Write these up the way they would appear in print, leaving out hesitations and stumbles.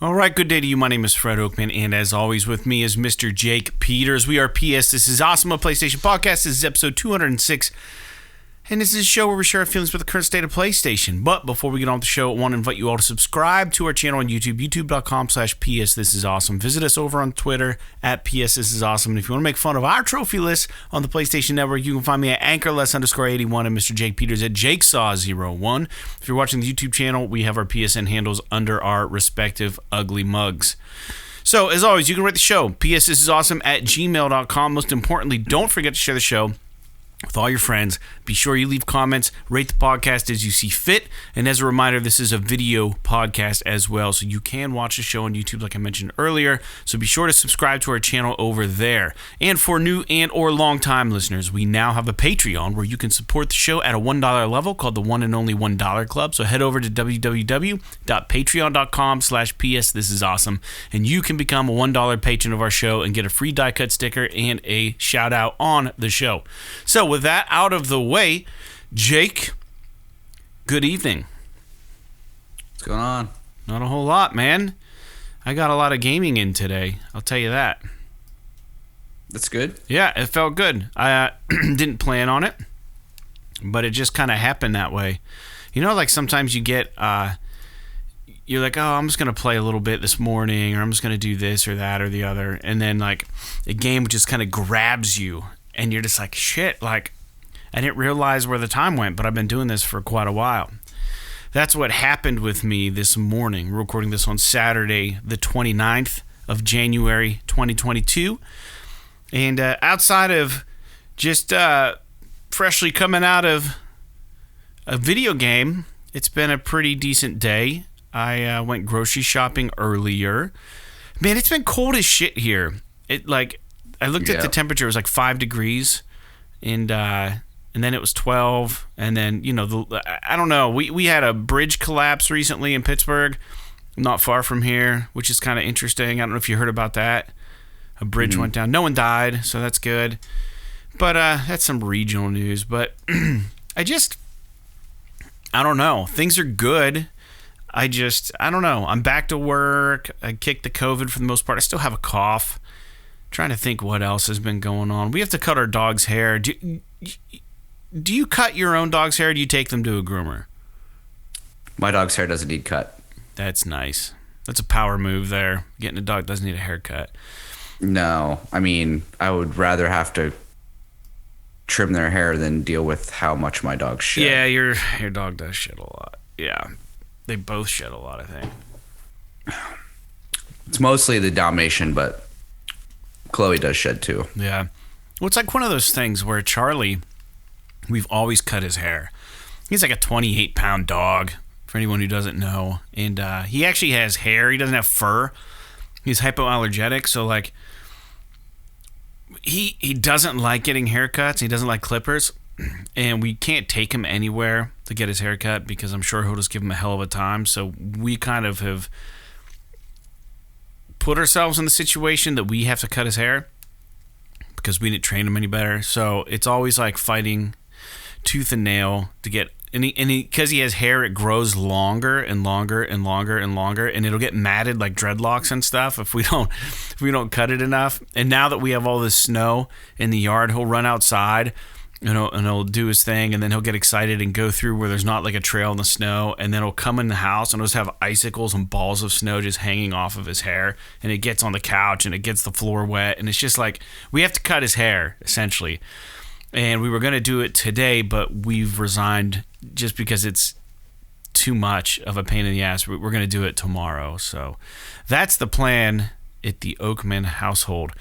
All right, good day to you. My name is Fred Oakman, and as always, with me is Mr. Jake Peters. We are PS. This is Awesome, a PlayStation podcast. This is episode 206, and this is a show where we share our feelings with the current state of PlayStation. But before we get on with the show, I want to invite you all to subscribe to our channel on YouTube, youtube.com/PS This Is Awesome. Visit us over on Twitter at PS This Is Awesome. And if you want to make fun of our trophy list on the PlayStation Network, you can find me at anchorless_81 and Mr. Jake Peters at JakeSaw01. If you're watching the YouTube channel, we have our PSN handles under our respective ugly mugs. So, as always, you can rate the show, PS This Is Awesome at gmail.com. Most importantly, don't forget to share the show with all your friends. Be sure you leave comments, rate the podcast as you see fit, and as a reminder, this is a video podcast as well, so you can watch the show on YouTube like I mentioned earlier, so be sure to subscribe to our channel over there. And for new and or long-time listeners, we now have a Patreon where you can support the show at a $1 level called the One and Only $1 Club, so head over to www.patreon.com/PS This Is Awesome, and you can become a $1 patron of our show and get a free die cut sticker and a shout out on the show. So with that out of the way, Jake, good evening. What's going on? Not a whole lot, man. I got a lot of gaming in today, I'll tell you that. That's good. Yeah, it felt good. I didn't plan on it, but it just kind of happened that way. You know, like sometimes you get, you're like, oh, I'm just going to play a little bit this morning, or I'm just going to do this or that or the other, and then like a game just kind of grabs you. And you're just like, shit, like, I didn't realize where the time went, but I've been doing this for quite a while. That's what happened with me this morning. We're recording this on Saturday, the 29th of January, 2022. And outside of just freshly coming out of a video game, it's been a pretty decent day. I went grocery shopping earlier. Man, it's been cold as shit here. I looked at the temperature. It was like 5 degrees, and then it was 12. And then, you know, I don't know. We had a bridge collapse recently in Pittsburgh, not far from here, which is kind of interesting. I don't know if you heard about that. A bridge went down. No one died, so that's good. But that's some regional news. But I don't know. Things are good. I don't know. I'm back to work. I kicked the COVID for the most part. I still have a cough. Trying to think what else has been going on. We have to cut our dog's hair. Do you cut your own dog's hair, or do you take them to a groomer? My dog's hair doesn't need cut. That's nice. That's a power move there. Getting a dog doesn't need a haircut. No. I mean, I would rather have to trim their hair than deal with how much my dog shed. Yeah, your dog does shed a lot. Yeah. They both shed a lot, I think. It's mostly the Dalmatian, but Chloe does shed too. Yeah. Well, it's like one of those things where Charlie, we've always cut his hair. He's like a 28-pound dog, for anyone who doesn't know. And he actually has hair. He doesn't have fur. He's hypoallergenic, so like he doesn't like getting haircuts. He doesn't like clippers. And we can't take him anywhere to get his hair cut because I'm sure he'll just give him a hell of a time. So we kind of have put ourselves in the situation that we have to cut his hair because we didn't train him any better. So it's always like fighting tooth and nail to get, and because he has hair, it grows longer and longer and longer and longer, and it'll get matted like dreadlocks and stuff if we don't cut it enough. And now that we have all this snow in the yard, he'll run outside and he'll do his thing, and then he'll get excited and go through where there's not like a trail in the snow, and then he'll come in the house and he'll just have icicles and balls of snow just hanging off of his hair, and it gets on the couch and it gets the floor wet, and it's just like we have to cut his hair essentially. And we were going to do it today, but we've resigned just because it's too much of a pain in the ass. We're going to do it tomorrow. So that's the plan at the Oakman household.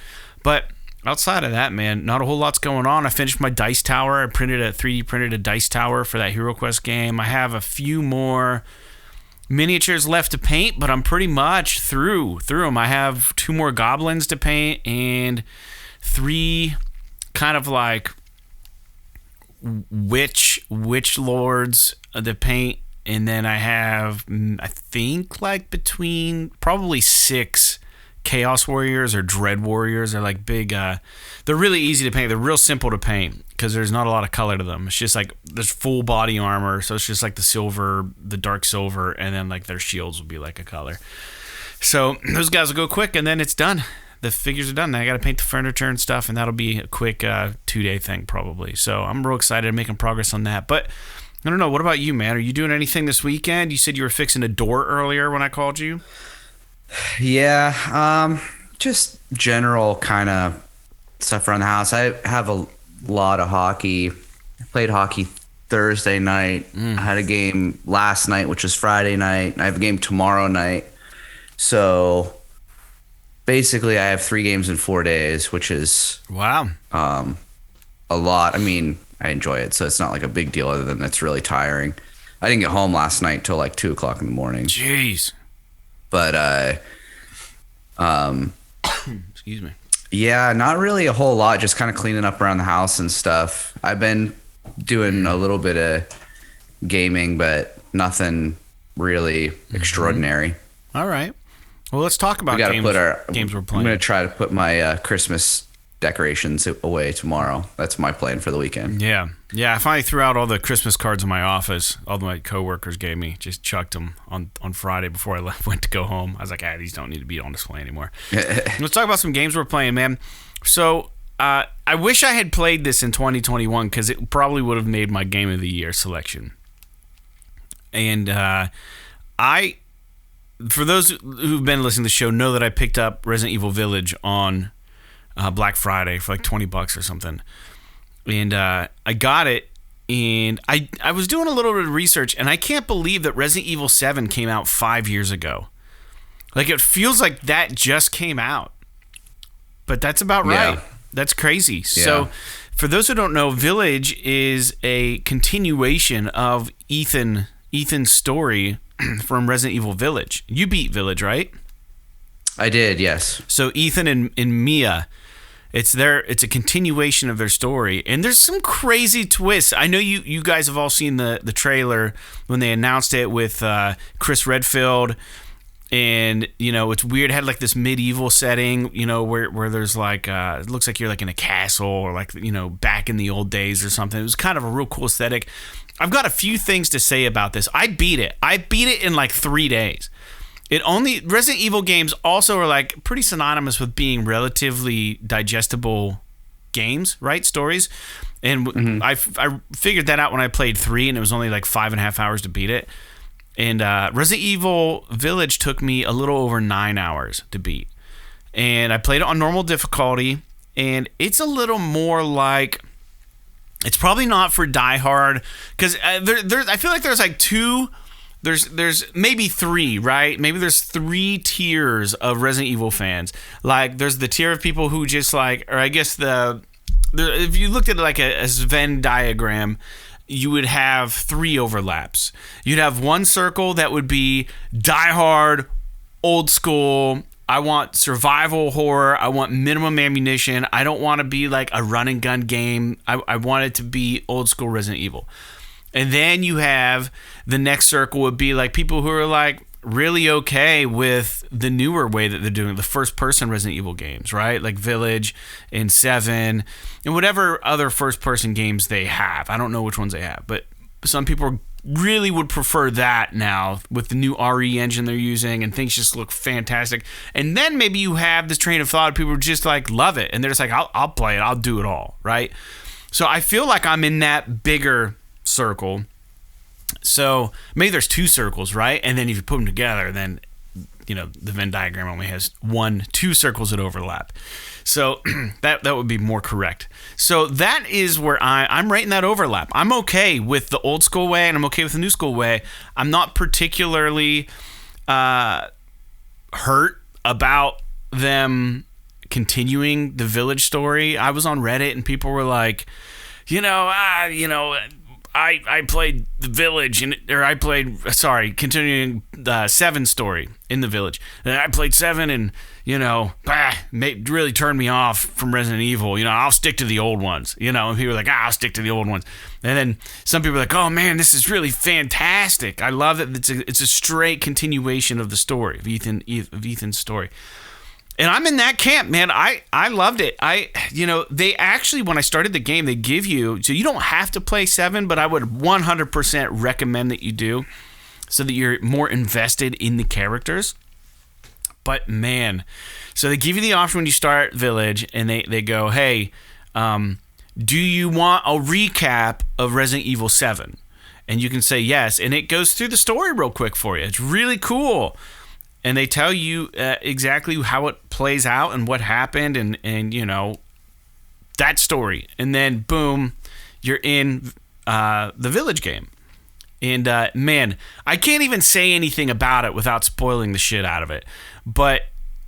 But outside of that, man, not a whole lot's going on. I finished my dice tower. I 3D printed a dice tower for that HeroQuest game. I have a few more miniatures left to paint, but I'm pretty much through them. I have 2 more goblins to paint and 3 kind of like witch lords to paint, and then I have, I think, like between probably 6 Chaos Warriors or Dread Warriors. They're like big, they're really easy to paint. They're real simple to paint because there's not a lot of color to them. It's just like there's full body armor, so it's just like the silver, the dark silver, and then like their shields will be like a color. So those guys will go quick, and then it's done. The figures are done. I got to paint the furniture and stuff, and that'll be a quick 2-day thing probably. So I'm real excited, making progress on that. But I don't know. What about you, man? Are you doing anything this weekend? You said you were fixing a door earlier when I called you. Yeah, just general kind of stuff around the house. I have a lot of hockey. I played hockey Thursday night. I had a game last night, which was Friday night. I have a game tomorrow night. So basically, I have 3 games in 4 days, which is wow, a lot. I mean, I enjoy it, so it's not like a big deal other than it's really tiring. I didn't get home last night till like 2 o'clock in the morning. Jeez. But excuse me. Yeah, not really a whole lot. Just kind of cleaning up around the house and stuff. I've been doing a little bit of gaming, but nothing really extraordinary. All right. Well, let's talk about games we're playing. I'm going to try to put my Christmas decorations away tomorrow. That's my plan for the weekend. Yeah. I finally threw out all the Christmas cards in my office. All my coworkers gave me. Just chucked them on Friday before I went to go home. I was like, these don't need to be on display anymore. Let's talk about some games we're playing, man. So I wish I had played this in 2021 because it probably would have made my Game of the Year selection. And for those who've been listening to the show, know that I picked up Resident Evil Village on Black Friday for like $20 or something. And I got it, and I was doing a little bit of research, and I can't believe that Resident Evil 7 came out 5 years ago. Like, it feels like that just came out. But that's about right. Yeah. That's crazy. Yeah. So, for those who don't know, Village is a continuation of Ethan's story from Resident Evil Village. You beat Village, right? I did, yes. So Ethan and Mia, it's a continuation of their story, and there's some crazy twists. I know you guys have all seen the trailer when they announced it with Chris Redfield, and it's weird. It had like this medieval setting, where there's like it looks like you're like in a castle or like back in the old days or something. It was kind of a real cool aesthetic. I've got a few things to say about this. I beat it in like 3 days. Resident Evil games also are like pretty synonymous with being relatively digestible games, right? Stories. And I figured that out when I played 3, and it was only like 5.5 hours to beat it. And Resident Evil Village took me a little over 9 hours to beat. And I played it on normal difficulty, and it's a little more like... It's probably not for diehard, because I feel like there's like two... There's maybe 3, right? Maybe there's 3 tiers of Resident Evil fans. Like, there's the tier of people who just like... Or I guess if you looked at it like a Venn diagram... you would have 3 overlaps. You'd have one circle that would be diehard, old school. I want survival horror. I want minimum ammunition. I don't want to be like a run and gun game. I want it to be old school Resident Evil. And then you have the next circle would be like people who are like really okay with the newer way that they're doing the first person Resident Evil games, right? Like Village and 7 and whatever other first person games they have. I don't know which ones they have, but some people really would prefer that now with the new RE engine they're using, and things just look fantastic. And then maybe you have this train of thought of people who just like love it, and they're just like, I'll play it, I'll do it all, right? So I feel like I'm in that bigger circle. So maybe there's 2 circles, right? And then if you put them together, then the Venn diagram only has 2 circles that overlap. So that would be more correct. So that is where I'm right in that overlap. I'm okay with the old school way, and I'm okay with the new school way. I'm not particularly hurt about them continuing the Village story. I was on Reddit, and people were like, I played the Village, continuing the 7 story in the Village. And I played 7, and really turned me off from Resident Evil. I'll stick to the old ones. And people were like, I'll stick to the old ones. And then some people are like, oh man, this is really fantastic. I love that it's a straight continuation of the story of Ethan's story. And I'm in that camp, man. I loved it. They actually, when I started the game, they give you, so you don't have to play 7, but I would 100% recommend that you do, so that you're more invested in the characters. But man, so they give you the option when you start Village, and they go, hey, do you want a recap of Resident Evil 7? And you can say yes, and it goes through the story real quick for you. It's really cool. And they tell you exactly how it plays out and what happened and you know, that story. And then, boom, you're in the Village game. And, man, I can't even say anything about it without spoiling the shit out of it. But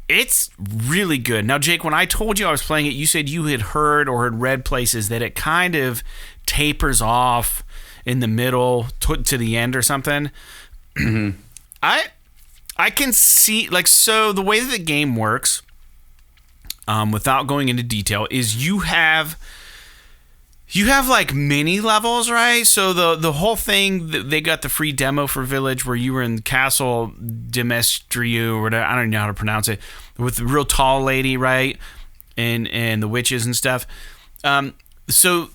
it's really good. Now, Jake, when I told you I was playing it, you said you had heard or had read places that it kind of tapers off in the middle to the end or something. Mm-hmm. I can see, like, so the way that the game works, without going into detail, is you have like mini levels, right? So the whole thing, they got the free demo for Village where you were in Castle Demestriu, or whatever, I don't know how to pronounce it, with the real tall lady, right? And the witches and stuff. So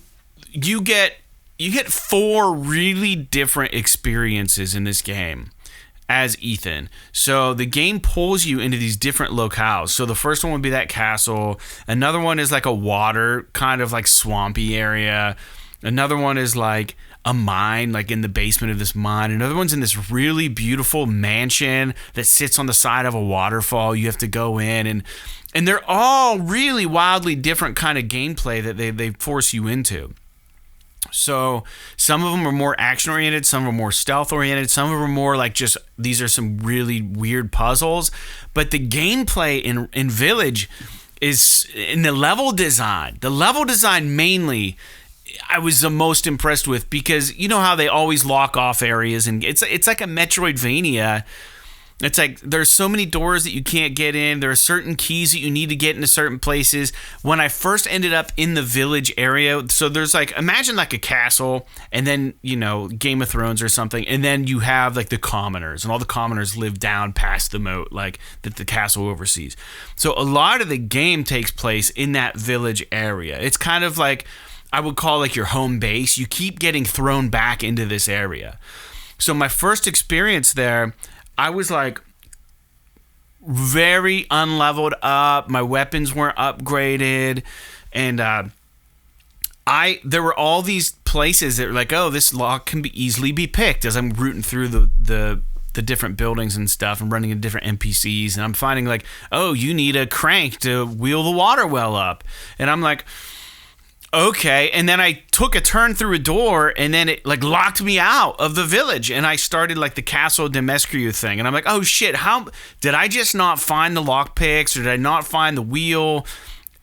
you get 4 really different experiences in this game as Ethan. So the game pulls you into these different locales. So the first one would be that castle. Another one is like a water, kind of like swampy area. Another one is like a mine, like in the basement of this mine. Another one's in this really beautiful mansion that sits on the side of a waterfall. You have to go in, and they're all really wildly different kind of gameplay that they force you into. So some of them are more action oriented, some are more stealth oriented, some of them are more like just these are some really weird puzzles. But the gameplay in Village is in the level design. The level design mainly I was the most impressed with, because you know how they always lock off areas, and it's like a Metroidvania. It's like there's so many doors that you can't get in. There are certain keys that you need to get into certain places. When I first ended up in the Village area, so there's like, imagine like a castle, and then, you know, Game of Thrones or something, and then you have like the commoners, and all the commoners live down past the moat, like that the castle oversees. So a lot of the game takes place in that Village area. It's kind of like, I would call like your home base. You keep getting thrown back into this area. So my first experience there, I was like very unleveled up. My weapons weren't upgraded, and there were all these places that were like, oh, this lock can easily be picked, as I'm rooting through the different buildings and stuff and running into different NPCs, and I'm finding like, oh, you need a crank to wheel the water well up, and I'm like, okay. And then I took a turn through a door, and then it like locked me out of the Village, and I started like the Castle Demestriu thing, and I'm like, oh shit, how did I just not find the lockpicks, or did I not find the wheel,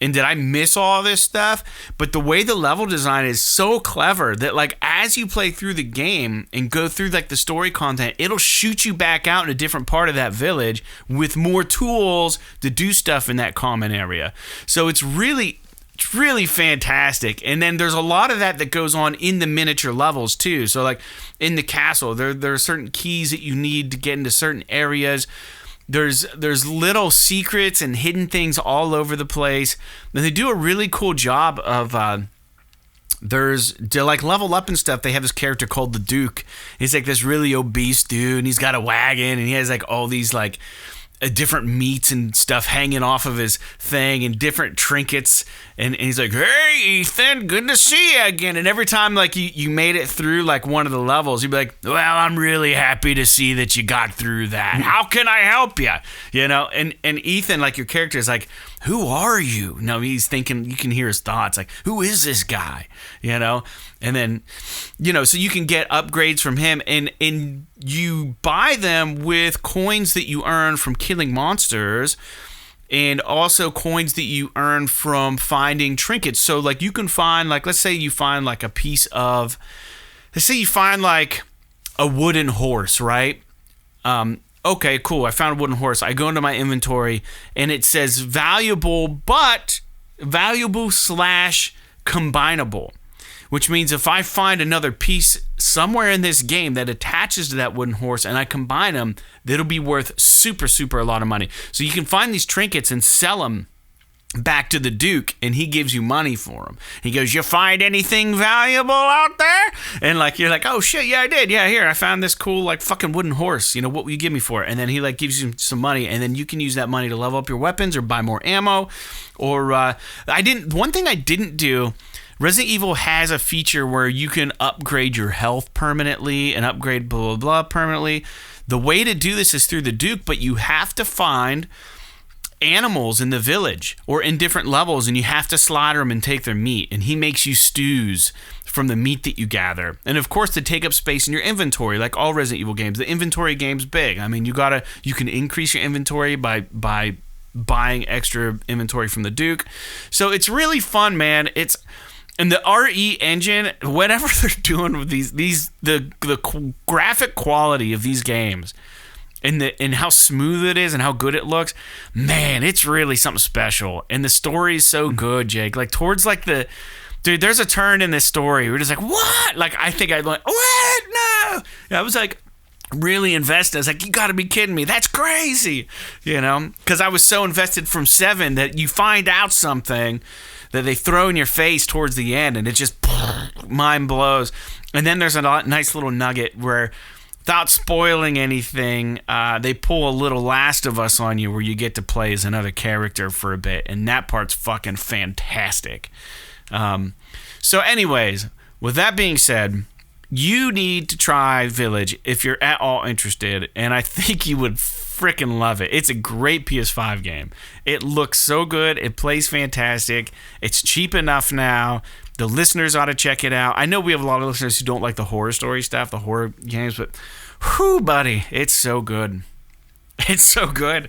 and did I miss all this stuff? But the way the level design is so clever that like as you play through the game and go through like the story content, it'll shoot you back out in a different part of that Village with more tools to do stuff in that common area. So it's really fantastic. And then there's a lot of that goes on in the miniature levels too. So like in the castle, there are certain keys that you need to get into certain areas. There's little secrets and hidden things all over the place. And they do a really cool job of to like level up and stuff. They have this character called the Duke. He's like this really obese dude, and he's got a wagon, and he has like all these like different meats and stuff hanging off of his thing, and different trinkets, and he's like, hey Ethan, good to see you again. And every time like you made it through like one of the levels, you'd be like, well, I'm really happy to see that you got through that. How can I help you? You know, and Ethan, like your character, is like, who are you? No, he's thinking, you can hear his thoughts, like, who is this guy? You know, and then, you know, so you can get upgrades from him, and you buy them with coins that you earn from killing monsters, and also coins that you earn from finding trinkets. So like you can find, like, let's say you find like a piece of, let's say you find like a wooden horse, right? Okay, cool. I found a wooden horse. I go into my inventory, and it says valuable, but valuable/combinable, which means if I find another piece somewhere in this game that attaches to that wooden horse and I combine them, that'll be worth super a lot of money. So you can find these trinkets and sell them back to the Duke, and he gives you money for them. He goes, "You find anything valuable out there?" And like you're like, "Oh shit, yeah, I did. Yeah, here I found this cool like fucking wooden horse. You know, what will you give me for it?" And then he like gives you some money, and then you can use that money to level up your weapons or buy more ammo. Or one thing I didn't do. Resident Evil has a feature where you can upgrade your health permanently and upgrade blah blah blah permanently. The way to do this is through the Duke, but you have to find animals in the village or in different levels, and you have to slaughter them and take their meat, and he makes you stews from the meat that you gather. And of course, to take up space in your inventory, like all Resident Evil games, the inventory game's big. I mean, you can increase your inventory by buying extra inventory from the Duke. So it's really fun, man. And the RE engine, whatever they're doing with the graphic quality of these games, and how smooth it is and how good it looks, man, it's really something special. And the story is so good, Jake. Like towards like dude, there's a turn in this story. We're just like, what? Like I think I went, what? No. I was like really invested. I was like, you got to be kidding me. That's crazy, you know? Because I was so invested from 7 that you find out something that they throw in your face towards the end, and it just mind blows. And then there's a nice little nugget where, without spoiling anything, they pull a little Last of Us on you where you get to play as another character for a bit, and that part's fucking fantastic. So anyways, with that being said, you need to try Village if you're at all interested, and I think you would freaking love it. It's a great PS5 game. It looks so good. It plays fantastic. It's cheap enough now. The listeners ought to check it out. I know we have a lot of listeners who don't like the horror story stuff, the horror games, but whew, buddy, it's so good. It's so good.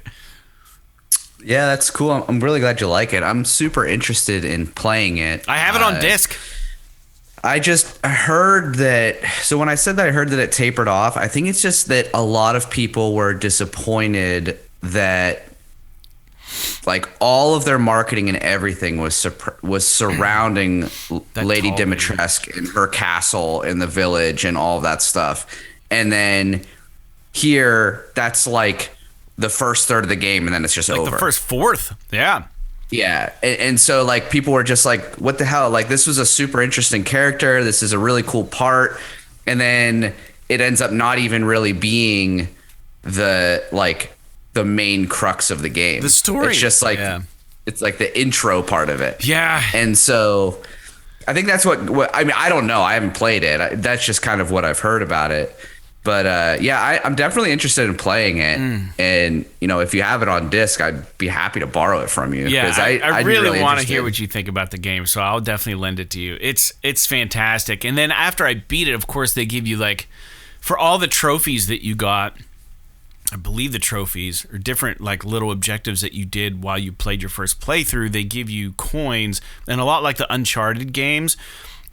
Yeah, that's cool. I'm really glad you like it. I'm super interested in playing it. I have it on disc. I just heard that. So when I said that, I heard that it tapered off. I think it's just that a lot of people were disappointed that like all of their marketing and everything was surrounding Lady Dimitrescu and her castle in the village and all of that stuff. And then here, that's like the first third of the game, and then it's just like over. The first fourth, yeah. Yeah, and so like people were just like, what the hell? Like this was a super interesting character. This is a really cool part. And then it ends up not even really being the main crux of the game. The story. It's just like, It's like the intro part of it. Yeah. And so I think that's what I mean, I don't know. I haven't played it. That's just kind of what I've heard about it. But yeah, I'm definitely interested in playing it. And, you know, if you have it on disc, I'd be happy to borrow it from you. Yeah, I really want to hear what you think about the game, so I'll definitely lend it to you. It's fantastic. And then after I beat it, of course, they give you, like, for all the trophies that you got, I believe the trophies are different, like, little objectives that you did while you played your first playthrough. They give you coins, and a lot like the Uncharted games,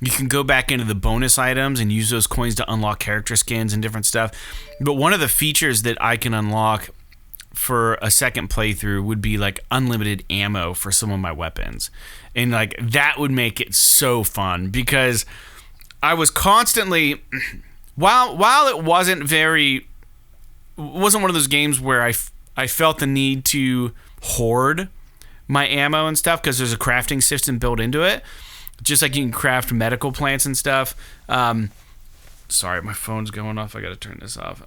you can go back into the bonus items and use those coins to unlock character skins and different stuff. But one of the features that I can unlock for a second playthrough would be like unlimited ammo for some of my weapons. And like that would make it so fun because I was constantly, while it wasn't one of those games where I felt the need to hoard my ammo and stuff because there's a crafting system built into it. Just like you can craft medical plants and stuff. Sorry, my phone's going off. I got to turn this off.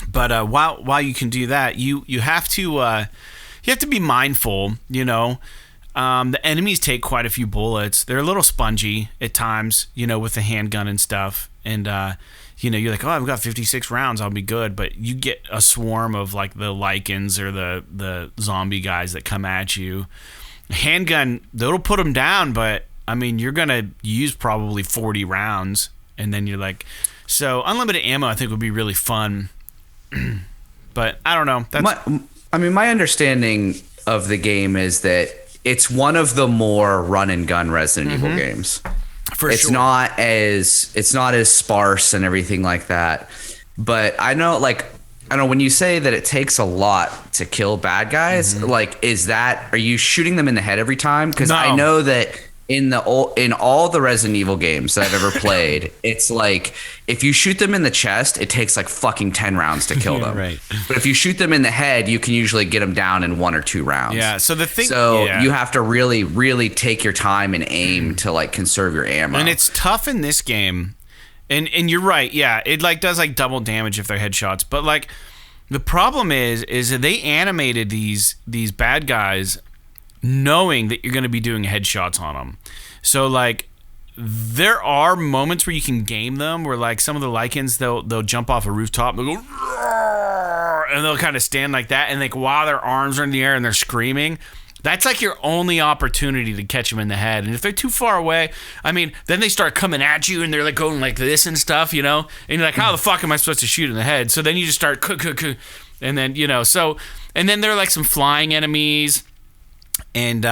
But while you can do that, you have to be mindful. You know, the enemies take quite a few bullets. They're a little spongy at times. You know, with the handgun and stuff. And you know, you're like, oh, I've got 56 rounds. I'll be good. But you get a swarm of like the lichens or the zombie guys that come at you. Handgun, that'll put them down, but I mean, you're gonna use probably 40 rounds, and then you're like, so unlimited ammo, I think would be really fun. But I don't know. My understanding of the game is that it's one of the more run and gun Resident Evil games. It's not as sparse and everything like that. But I know when you say that it takes a lot to kill bad guys, like, are you shooting them in the head every time? Because I know that in all the Resident Evil games that I've ever played, it's like if you shoot them in the chest, it takes like fucking 10 rounds to kill them. Right. But if you shoot them in the head, you can usually get them down in 1 or 2 rounds. Yeah. So you have to really, really take your time and aim to like conserve your ammo. And it's tough in this game. And you're right. Yeah, it like does like double damage if they're headshots. But like the problem is that they animated these bad guys knowing that you're going to be doing headshots on them. So like there are moments where you can game them where like some of the Lycans they'll jump off a rooftop and they'll go roar, and they'll kind of stand like that, and like while their arms are in the air and they're screaming, that's like your only opportunity to catch them in the head. And if they're too far away, I mean, then they start coming at you and they're like going like this and stuff, you know? And you're like, how the fuck am I supposed to shoot in the head? So then you just start and then, you know, and then there are like some flying enemies. And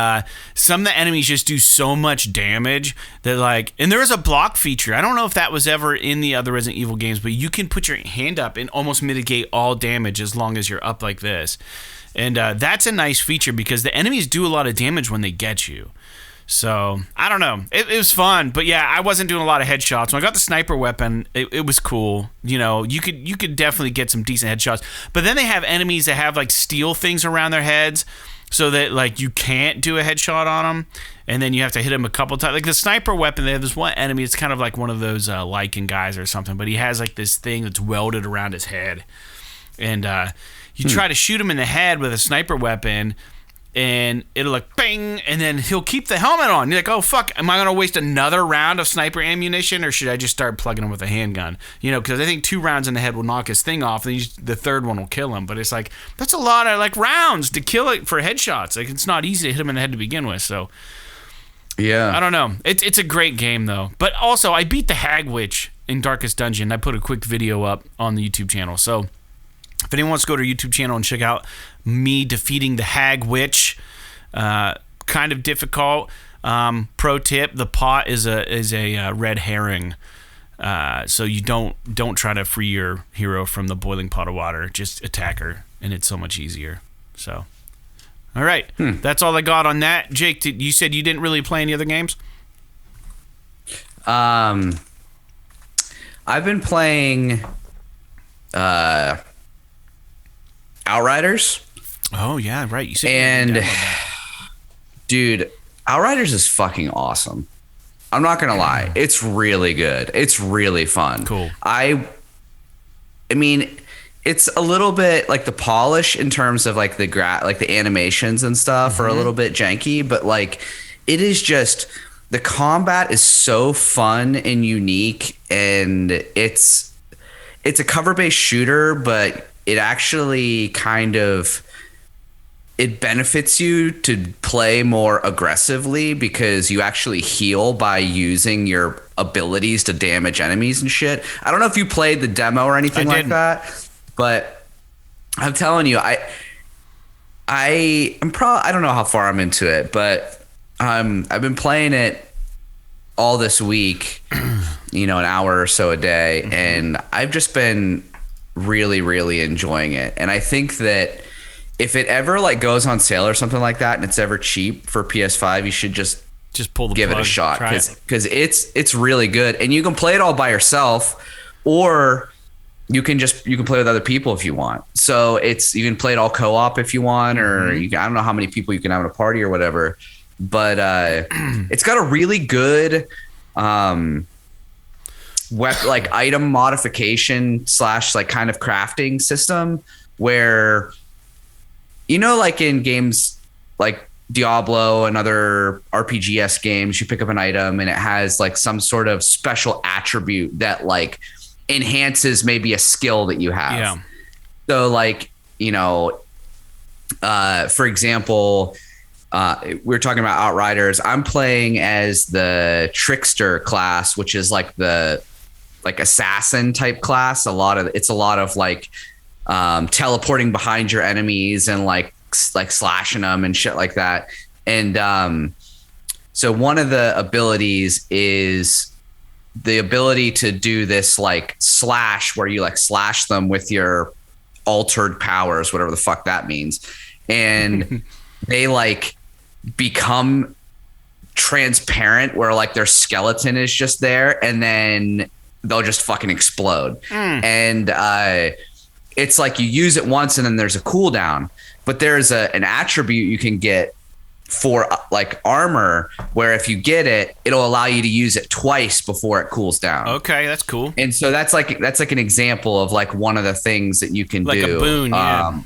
some of the enemies just do so much damage that like, and there is a block feature. I don't know if that was ever in the other Resident Evil games, but you can put your hand up and almost mitigate all damage as long as you're up like this. And that's a nice feature because the enemies do a lot of damage when they get you. So I don't know. It was fun, but yeah, I wasn't doing a lot of headshots. When I got the sniper weapon, it was cool. You know, you could definitely get some decent headshots. But then they have enemies that have like steel things around their heads, so that like you can't do a headshot on them, and then you have to hit them a couple times. Like the sniper weapon, they have this one enemy. It's kind of like one of those Lycan guys or something, but he has like this thing that's welded around his head, and you try to shoot him in the head with a sniper weapon, and it'll like bang, and then he'll keep the helmet on. You're like, oh fuck, am I gonna waste another round of sniper ammunition, or should I just start plugging him with a handgun? You know, because I think 2 rounds in the head will knock his thing off, and the third one will kill him. But it's like that's a lot of like rounds to kill it for headshots. Like it's not easy to hit him in the head to begin with. So yeah, I don't know. It's a great game though. But also, I beat the Hag Witch in Darkest Dungeon. I put a quick video up on the YouTube channel. So if anyone wants to go to our YouTube channel and check out me defeating the Hag Witch, kind of difficult. Pro tip: the pot is a red herring, so you don't try to free your hero from the boiling pot of water. Just attack her, and it's so much easier. So, all right, that's all I got on that. Jake, you said you didn't really play any other games? I've been playing Outriders. Oh yeah, right. You said and dude, Outriders is fucking awesome. I'm not gonna lie, it's really good. It's really fun. Cool. I mean, it's a little bit like the polish in terms of like the animations and stuff are a little bit janky, but like it is just the combat is so fun and unique, and it's a cover-based shooter, but it actually kind of it benefits you to play more aggressively because you actually heal by using your abilities to damage enemies and shit. I don't know if you played the demo or anything like that, but I'm telling you, I don't know how far I'm into it, but I've been playing it all this week, you know, an hour or so a day, and I've just been really, really enjoying it. And I think that if it ever like goes on sale or something like that, and it's ever cheap for PS5, you should just pull the give plug, it a shot because it's really good, and you can play it all by yourself, or you can play with other people if you want. So you can play it all co-op if you want, or I don't know how many people you can have in a party or whatever. But it's got a really good like item modification / like kind of crafting system where, you know, like in games like Diablo and other RPG-esque games, you pick up an item and it has like some sort of special attribute that like enhances maybe a skill that you have. Yeah. So like, you know, for example, we were talking about Outriders. I'm playing as the Trickster class, which is like the assassin type class. It's a lot of like teleporting behind your enemies and like slashing them and shit like that. And so one of the abilities is the ability to do this like slash where you like slash them with your altered powers, whatever the fuck that means. And they like become transparent where like their skeleton is just there and then they'll just fucking explode. And it's like you use it once and then there's a cooldown, but there's an attribute you can get for like armor where if you get it, it'll allow you to use it twice before it cools down. Okay, that's cool. And so that's like an example of like one of the things that you can do. Like a boon, yeah.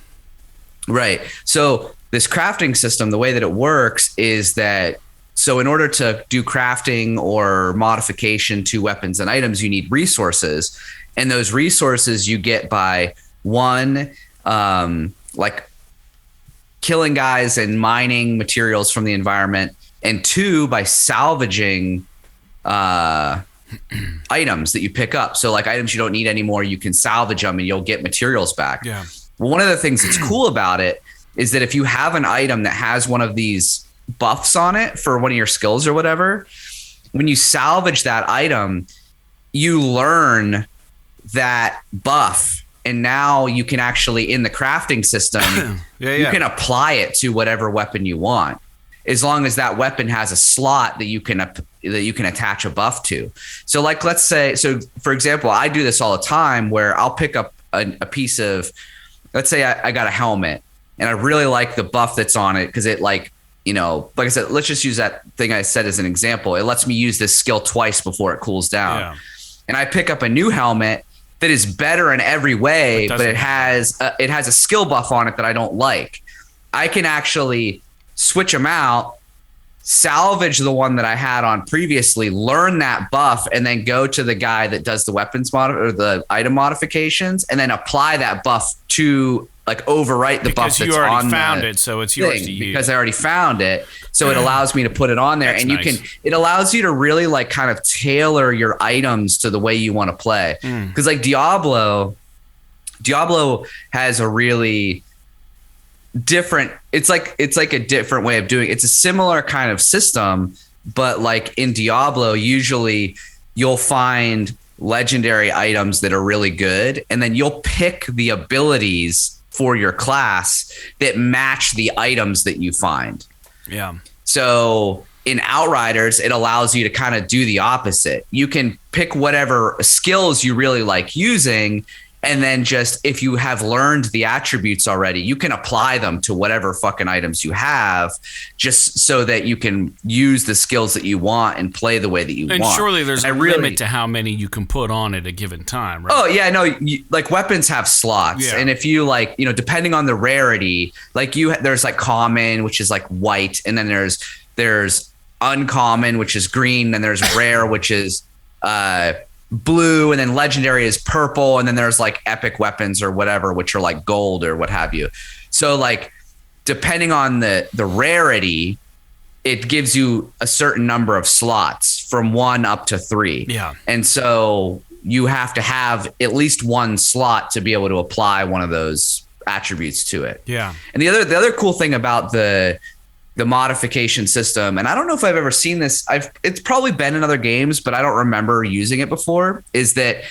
Right. So this crafting system, the way that it works is that, so in order to do crafting or modification to weapons and items, you need resources. And those resources you get by one, like killing guys and mining materials from the environment, and two, by salvaging items that you pick up. So like items you don't need anymore, you can salvage them and you'll get materials back. Yeah. Well, one of the things that's cool about it is that if you have an item that has one of these buffs on it for one of your skills or whatever, when you salvage that item, you learn that buff. And now you can actually, in the crafting system, you can apply it to whatever weapon you want, as long as that weapon has a slot that you can attach a buff to. So like, let's say, so for example, I do this all the time where I'll pick up a piece of, let's say I got a helmet and I really like the buff that's on it because it like, you know, like I said, let's just use that thing I said as an example. It lets me use this skill twice before it cools down. Yeah. And I pick up a new helmet that is better in every way, but it has a skill buff on it that I don't like. I can actually switch them out, salvage the one that I had on previously, learn that buff, and then go to the guy that does the weapons or the item modifications, and then apply that buff to like overwrite the buff that's on because you already found it, so it's yours to use. Because I already found it, so it allows me to put it on there, and it allows you to really like kind of tailor your items to the way you want to play. Because like Diablo has a really different. It's like a different way of doing it. It's a similar kind of system, but like in Diablo, usually you'll find legendary items that are really good, and then you'll pick the abilities for your class that match the items that you find. Yeah. So in Outriders, it allows you to kind of do the opposite. You can pick whatever skills you really like using, and then just, if you have learned the attributes already, you can apply them to whatever fucking items you have, just so that you can use the skills that you want and play the way that you want. And surely there's a limit to how many you can put on at a given time, right? Oh yeah, no, like weapons have slots. And if you like, you know, depending on the rarity, like there's like common, which is like white, and then there's uncommon, which is green, and there's rare, which is blue, and then legendary is purple, and then there's like epic weapons or whatever, which are like gold or what have you. So like depending on the rarity, it gives you a certain number of slots from 1 up to 3. Yeah. And so you have to have at least one slot to be able to apply one of those attributes to it. Yeah. And the other cool thing about the modification system, and I don't know if I've ever seen this, it's probably been in other games, but I don't remember using it before, is that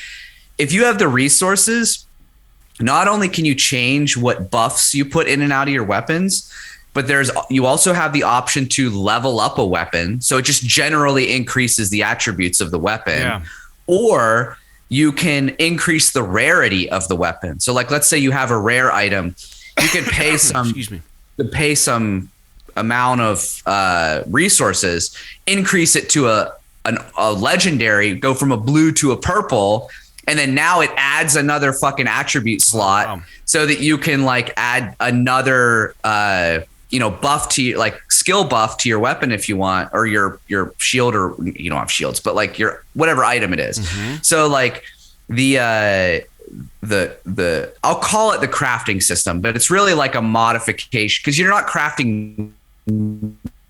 if you have the resources, not only can you change what buffs you put in and out of your weapons, but you also have the option to level up a weapon. So it just generally increases the attributes of the weapon. Yeah. Or you can increase the rarity of the weapon. So like, let's say you have a rare item, you can pay some amount of resources, increase it to a legendary, go from a blue to a purple, and then now it adds another fucking attribute slot so that you can like add another buff to like skill buff to your weapon if you want, or your shield, or you don't have shields, but like your whatever item it is. So like the I'll call it the crafting system, but it's really like a modification, because you're not crafting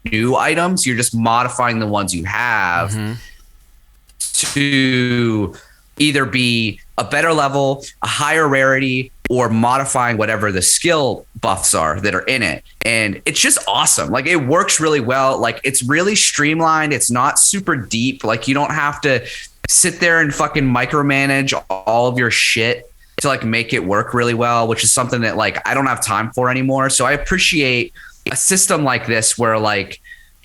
new items, you're just modifying the ones you have to either be a better level, a higher rarity, or modifying whatever the skill buffs are that are in it. And it's just awesome. Like, it works really well. Like, it's really streamlined. It's not super deep. Like, you don't have to sit there and fucking micromanage all of your shit to like make it work really well, which is something that like I don't have time for anymore. So I appreciate a system like this where like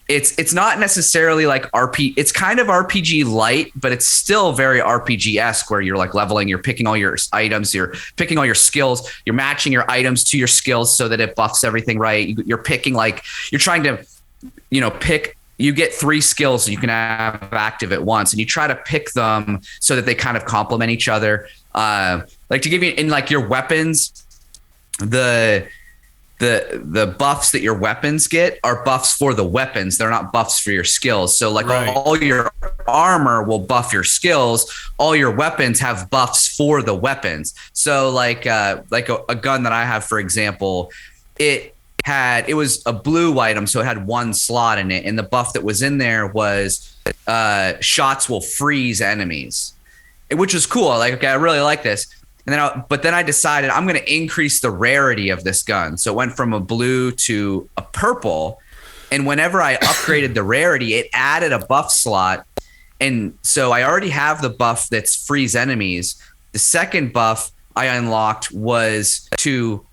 it's not necessarily like it's kind of RPG light, but it's still very RPG-esque where you're like leveling, you're picking all your items, you're picking all your skills, you're matching your items to your skills so that it buffs everything right. You're picking you're trying to, you get 3 skills you can have active at once, and you try to pick them so that they kind of complement each other. Like to give you in like your weapons, the buffs that your weapons get are buffs for the weapons. They're not buffs for your skills. So like all your armor will buff your skills. All your weapons have buffs for the weapons. So like a gun that I have, for example, it was a blue item. So it had 1 slot in it. And the buff that was in there was shots will freeze enemies, which is cool. Like, okay, I really like this. And then I decided I'm going to increase the rarity of this gun. So it went from a blue to a purple. And whenever I upgraded the rarity, it added a buff slot. And so I already have the buff that's freeze enemies. The second buff I unlocked was to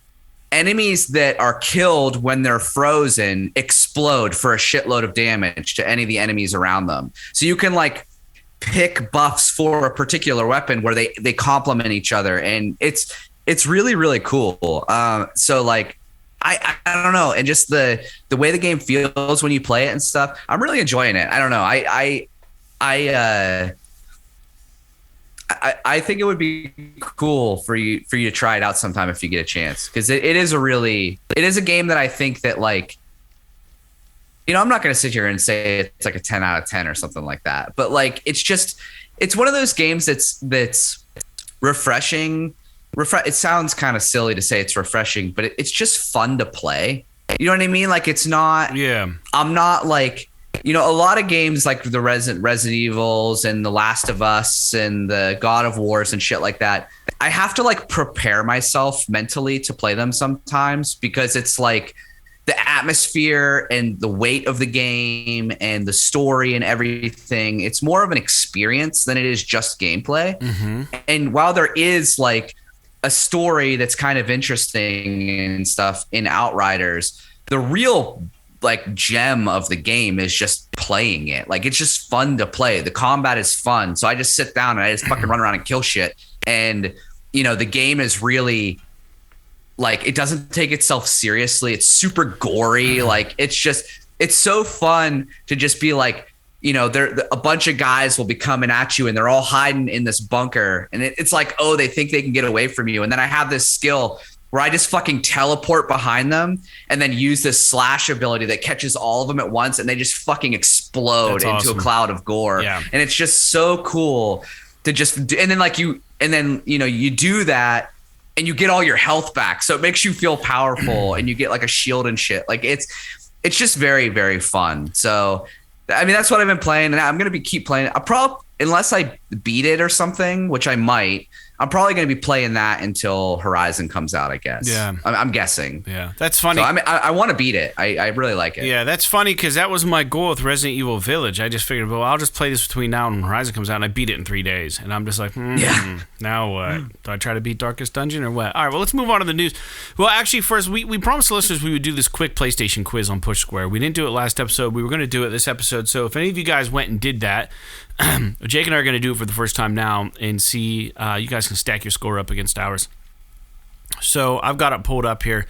enemies that are killed when they're frozen explode for a shitload of damage to any of the enemies around them. So you can like pick buffs for a particular weapon where they complement each other, and it's really, really cool. So like I don't know, and just the way the game feels when you play it and stuff, I'm really enjoying it. I don't know. I think it would be cool for you to try it out sometime if you get a chance, because it is a game that I think that like, I'm not going to sit here and say it's like a 10 out of 10 or something like that, but like it's one of those games that's refreshing. It sounds kind of silly to say it's refreshing, but it's just fun to play. You know what I mean? Like it's not. Yeah. I'm not like. A lot of games like the Resident Evils and The Last of Us and the God of Wars and shit like that, I have to like prepare myself mentally to play them sometimes, because it's like the atmosphere and the weight of the game and the story and everything. It's more of an experience than it is just gameplay. Mm-hmm. And while there is like a story that's kind of interesting and stuff in Outriders, the real like gem of the game is just playing it. Like it's just fun to play. The combat is fun. So I just sit down and I just fucking run around and kill shit. And the game is really like, it doesn't take itself seriously. It's super gory. Like it's so fun to just be like, a bunch of guys will be coming at you and they're all hiding in this bunker. And it's like, oh, they think they can get away from you. And then I have this skill where I just fucking teleport behind them and then use this slash ability that catches all of them at once, and they just fucking explode into a cloud of gore. Yeah. And it's just so cool to just, and then you do that and you get all your health back. So it makes you feel powerful and you get like a shield and shit. Like it's just very, very fun. So, I mean, that's what I've been playing, and I'm going to keep playing it. I'll probably, unless I beat it or something, which I might, I'm probably going to be playing that until Horizon comes out, I guess. Yeah. I'm guessing. Yeah. That's funny. So, I mean, I want to beat it. I really like it. Yeah, that's funny, because that was my goal with Resident Evil Village. I just figured, well, I'll just play this between now and when Horizon comes out, and I beat it in 3 days. And I'm just like, now what? Do I try to beat Darkest Dungeon or what? All right, well, let's move on to the news. Well, actually, first, we promised the listeners we would do this quick PlayStation quiz on Push Square. We didn't do it last episode. We were going to do it this episode. So if any of you guys went and did that, Jake and I are going to do it for the first time now and see, you guys can stack your score up against ours. So I've got it pulled up here.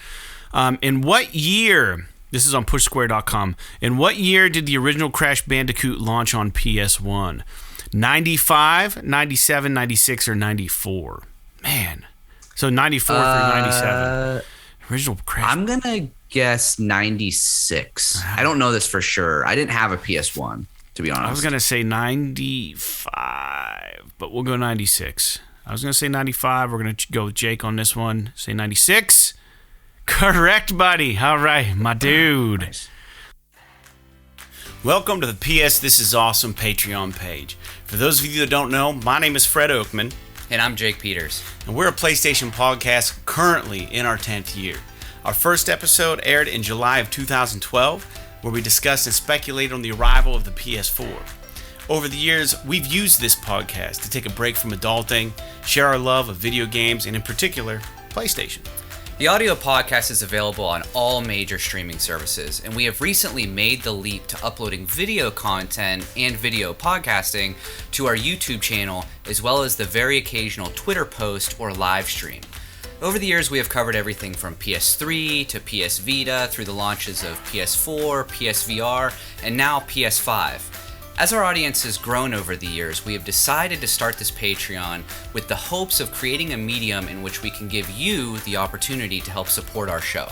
In what year, this is on pushsquare.com, in what year did the original Crash Bandicoot launch on PS1? 95, 97, 96, or 94? Man. So 94 through 97. Original Crash. I'm going to guess 96. I don't know this for sure. I didn't have a PS1. To be honest, I was going to say 95, but we'll go 96. I was going to say 95. We're going to go with Jake on this one. Say 96. Correct, buddy. All right, my dude. Nice. Welcome to the PS This Is Awesome Patreon page. For those of you that don't know, my name is Fred Oakman. And I'm Jake Peters. And we're a PlayStation podcast currently in our 10th year. Our first episode aired in July of 2012. Where we discussed and speculate on the arrival of the PS4. Over the years, we've used this podcast to take a break from adulting, share our love of video games, and in particular, PlayStation. The audio podcast is available on all major streaming services, and we have recently made the leap to uploading video content and video podcasting to our YouTube channel, as well as the very occasional Twitter post or live stream. Over the years, we have covered everything from PS3 to PS Vita through the launches of PS4, PSVR, and now PS5. As our audience has grown over the years, we have decided to start this Patreon with the hopes of creating a medium in which we can give you the opportunity to help support our show.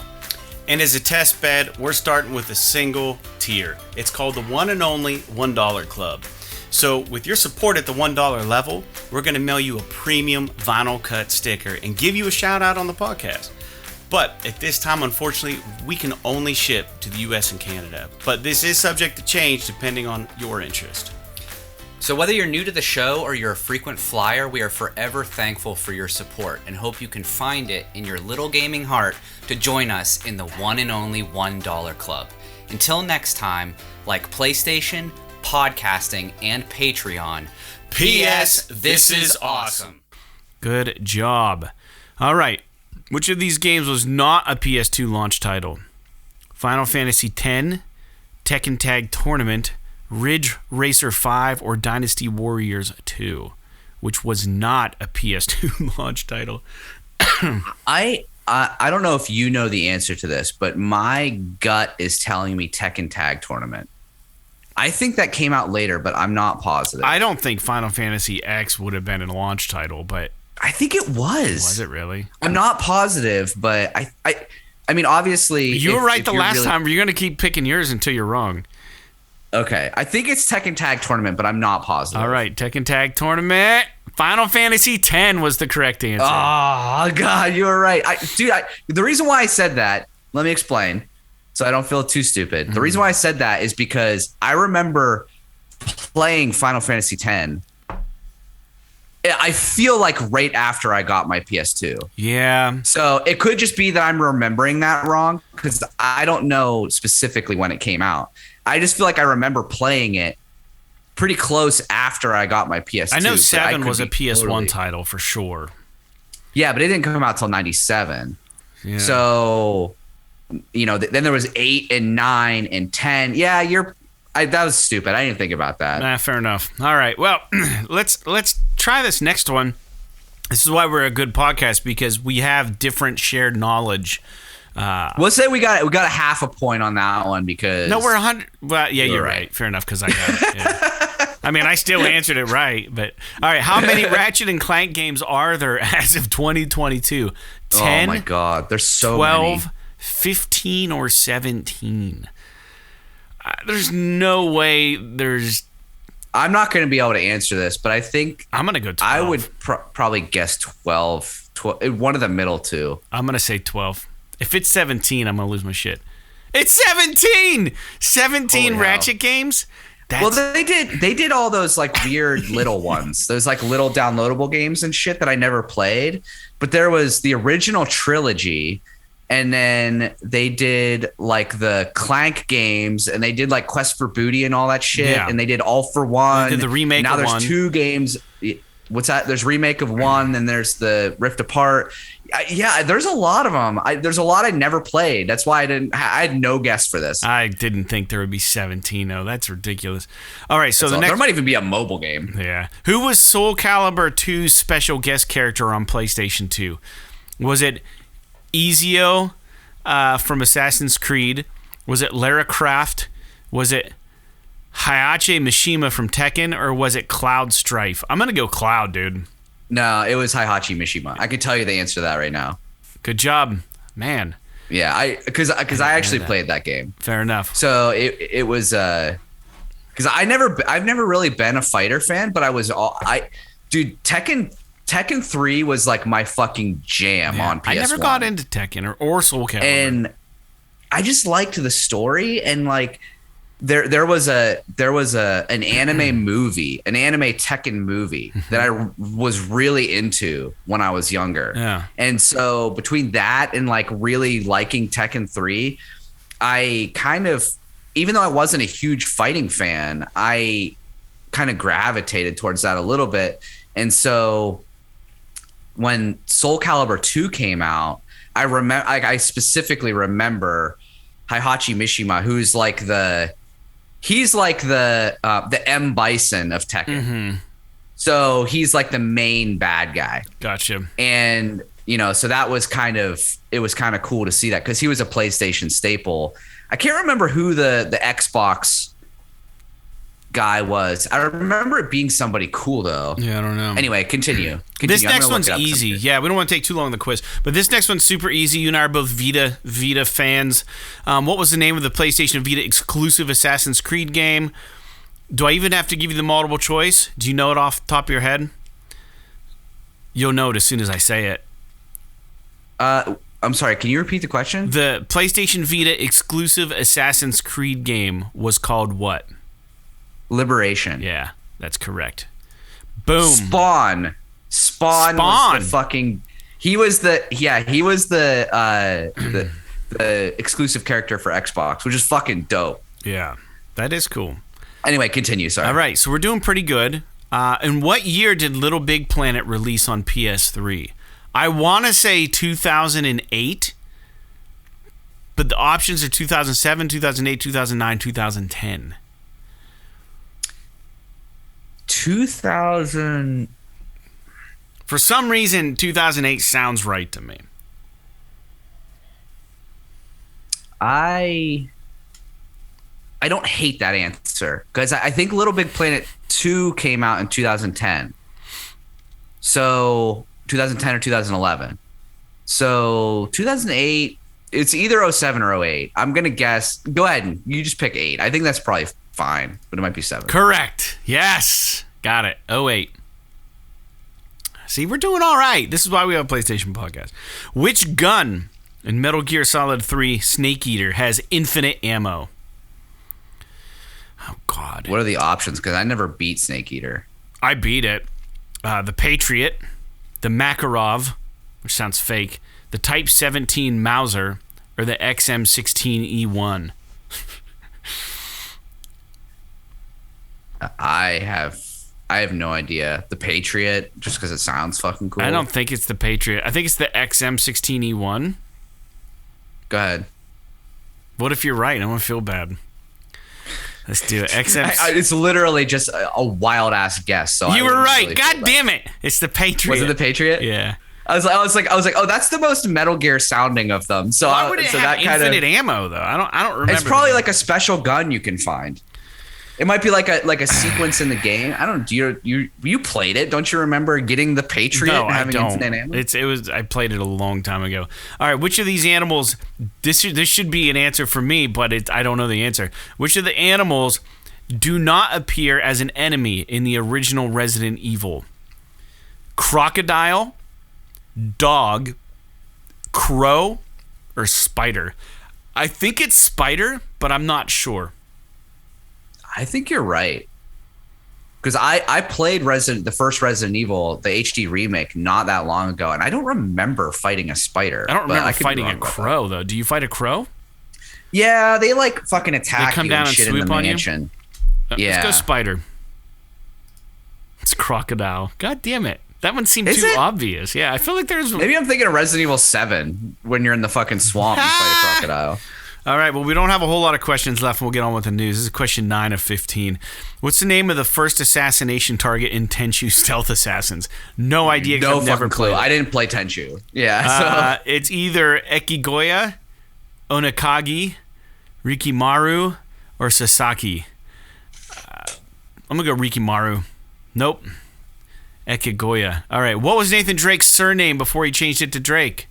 And as a test bed, we're starting with a single tier. It's called the one and only $1 Club. So with your support at the $1 level, we're going to mail you a premium vinyl cut sticker and give you a shout out on the podcast. But at this time, unfortunately, we can only ship to the US and Canada. But this is subject to change depending on your interest. So whether you're new to the show or you're a frequent flyer, we are forever thankful for your support and hope you can find it in your little gaming heart to join us in the one and only $1 Club. Until next time, like PlayStation, podcasting, and Patreon, P.S. This is awesome. Good job. All right. Which of these games was not a PS2 launch title? Final Fantasy X, Tekken Tag Tournament, Ridge Racer 5, or Dynasty Warriors 2? Which was not a PS2 launch title? I don't know if you know the answer to this, but my gut is telling me Tekken Tag Tournament. I think that came out later, but I'm not positive. I don't think Final Fantasy X would have been a launch title, but I think it was. Was it really? I'm not positive, but I mean, obviously, you were right the last time. You're going to keep picking yours until you're wrong. Okay, I think it's Tekken Tag Tournament, but I'm not positive. All right, Tekken Tag Tournament. Final Fantasy X was the correct answer. Oh God, you were right, the reason why I said that, let me explain, so I don't feel too stupid. Mm-hmm. The reason why I said that is because I remember playing Final Fantasy X. I feel like right after I got my PS2. Yeah. So it could just be that I'm remembering that wrong because I don't know specifically when it came out. I just feel like I remember playing it pretty close after I got my PS2. I know 7 was a PS1 title for sure. Yeah, but it didn't come out till 97. Yeah. So, then there was 8 and 9 and 10. Yeah, that was stupid. I didn't think about that. Nah, fair enough. All right. Well, let's try this next one. This is why we're a good podcast, because we have different shared knowledge. We'll say we got a half a point on that one because no, we're 100. Well, yeah, you're right. Fair enough, because I got it. Yeah. I mean, I still answered it right, but all right. How many Ratchet and Clank games are there as of 2022? 10. Oh my God, there's so 12, many. 15, or 17? There's no way there's... I'm not going to be able to answer this, but I think... I'm going to go 12. I would probably guess 12. One of the middle two. I'm going to say 12. If it's 17, I'm going to lose my shit. It's 17! 17 Holy Ratchet hell. games? Well, they did all those like weird little ones. Those like little downloadable games and shit that I never played. But there was the original trilogy... And then they did like the Clank games, and they did like Quest for Booty and all that shit. Yeah. And they did All for One. They did the remake now of there's one. 2 games. What's that? There's remake of one, then there's the Rift Apart. Yeah, there's a lot of them. There's a lot I never played. That's why I had no guess for this. I didn't think there would be 17. No, that's ridiculous. All right, so there might even be a mobile game. Yeah. Who was Soul Calibur 2's special guest character on PlayStation 2? Was it Ezio from Assassin's Creed? Was it Lara Croft? Was it Heihachi Mishima from Tekken? Or was it Cloud Strife? I'm going to go Cloud, dude. No, it was Heihachi Mishima. I can tell you the answer to that right now. Good job, man. Yeah, because I actually played that game. Fair enough. So it was because I've never really been a fighter fan, but Tekken 3 was like my fucking jam on PS1. I never got into Tekken or Soul Calibur. And I just liked the story, and like there was an anime movie, an anime Tekken movie that I was really into when I was younger. Yeah. And so between that and like really liking Tekken 3, I kind of, even though I wasn't a huge fighting fan, I kind of gravitated towards that a little bit. And so when Soul Calibur 2 came out, I specifically remember Heihachi Mishima, who's like the M Bison of Tekken. Mm-hmm. So he's like the main bad guy. Gotcha. And so that was kind of cool to see that, because he was a PlayStation staple. I can't remember who the Xbox guy was. I remember it being somebody cool though. Yeah, I don't know. Anyway, continue. This next one's easy. Yeah, we don't want to take too long on the quiz, but this next one's super easy. You and I are both Vita fans. What was the name of the PlayStation Vita exclusive Assassin's Creed game? Do I even have to give you the multiple choice? Do you know it off the top of your head? You'll know it as soon as I say it. I'm sorry, can you repeat the question? The PlayStation Vita exclusive Assassin's Creed game was called what? Liberation. Yeah, that's correct. Boom. Spawn was the fucking. He was the exclusive character for Xbox, which is fucking dope. Yeah, that is cool. Anyway, continue. Sorry. All right, so we're doing pretty good. In what year did Little Big Planet release on PS3? I want to say 2008, but the options are 2007, 2008, 2009, 2010. 2000. For some reason, 2008 sounds right to me. I don't hate that answer, because I think Little Big Planet 2 came out in 2010. So 2010 or 2011. So 2008, it's either 07 or 08. I'm going to guess. Go ahead and you just pick 8. I think that's probably fine, but it might be 7. Correct. Yes. Got it. 08. See, we're doing all right. This is why we have a PlayStation podcast. Which gun in Metal Gear Solid 3 Snake Eater has infinite ammo? Oh, God. What are the options? Because I never beat Snake Eater. I beat it. The Patriot, the Makarov, which sounds fake, the Type 17 Mauser, or the XM16E1. I have no idea. The Patriot, just because it sounds fucking cool. I don't think it's the Patriot. I think it's the XM16E1. Go ahead. What if you're right? I want to feel bad. Let's do it. It's literally just a wild ass guess. So you were right. Really God damn it! It's the Patriot. Was it the Patriot? Yeah. I was like, oh, that's the most Metal Gear sounding of them. So why would it have infinite ammo though? I don't remember. It's probably like a special gun you can find. It might be like a sequence in the game. I don't. You played it? Don't you remember getting the Patriot and having infinite ammo? I played it a long time ago. All right, which of these animals? This should be an answer for me, but I don't know the answer. Which of the animals do not appear as an enemy in the original Resident Evil? Crocodile, dog, crow, or spider? I think it's spider, but I'm not sure. I think you're right, because I played the first Resident Evil, the HD remake, not that long ago, and I don't remember fighting a spider. I don't remember fighting a crow though. Do you fight a crow? Yeah, they like fucking attack. They come down and shit swoop in the on mansion. You. Yeah, let's go spider. It's crocodile. God damn it! That one seemed too obvious. Yeah, I feel like there's. Maybe I'm thinking of Resident Evil 7 when you're in the fucking swamp and fight a crocodile. All right, well, we don't have a whole lot of questions left, and we'll get on with the news. This is question 9 of 15. What's the name of the first assassination target in Tenchu Stealth Assassins? No idea. No fucking clue. I didn't play Tenchu. Yeah. So. It's either Ekigoya, Onakagi, Rikimaru, or Sasaki. I'm going to go Rikimaru. Nope. Ekigoya. All right, what was Nathan Drake's surname before he changed it to Drake?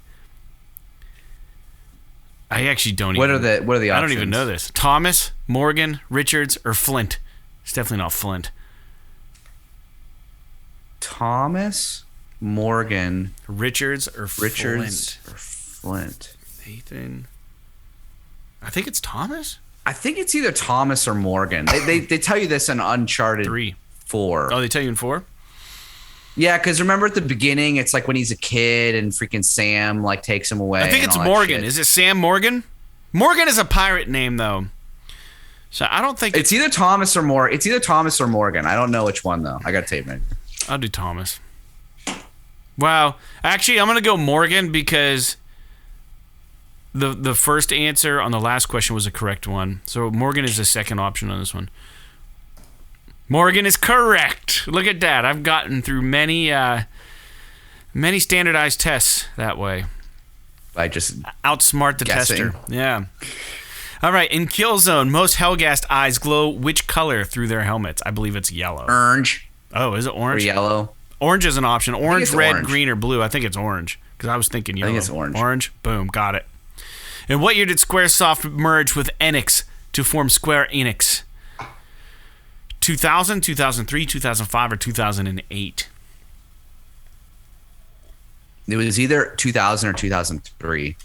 I actually don't even. What are the options? I don't even know this. Thomas, Morgan, Richards, or Flint? It's definitely not Flint. Thomas, Morgan, Richards, or Flint? Nathan. I think it's Thomas. I think it's either Thomas or Morgan. They tell you this in Uncharted 4. Oh, they tell you in 4? Yeah, because remember at the beginning, it's like when he's a kid and freaking Sam like takes him away. I think it's Morgan. Is it Sam Morgan? Morgan is a pirate name though, so I don't think it's either Thomas or Morgan. I don't know which one though. I got to tell you, man. I'll do Thomas. Wow, actually, I'm gonna go Morgan because the first answer on the last question was a correct one. So Morgan is the second option on this one. Morgan is correct. Look at that. I've gotten through many standardized tests that way. I just outsmart the guessing. tester. Yeah. All right. In Killzone, most Hellgast eyes glow which color through their helmets? I believe it's yellow. Orange. Oh, is it orange? Or yellow. Orange is an option. Orange, red, orange. Green, or blue. I think it's orange because I was thinking yellow. I think it's orange. Orange. Boom. Got it. In what year did Squaresoft merge with Enix to form Square Enix? 2000, 2003, 2005, or 2008? It was either 2000 or 2003.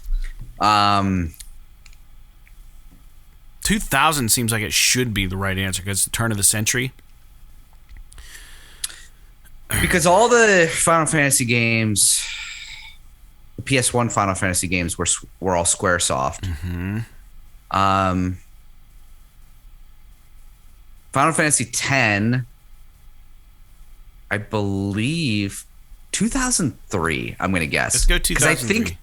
2000 seems like it should be the right answer because it's the turn of the century. Because all the Final Fantasy games, the PS1 Final Fantasy games were all Squaresoft. Mm-hmm. Final Fantasy X, I believe 2003. I'm gonna guess. Let's go 2003.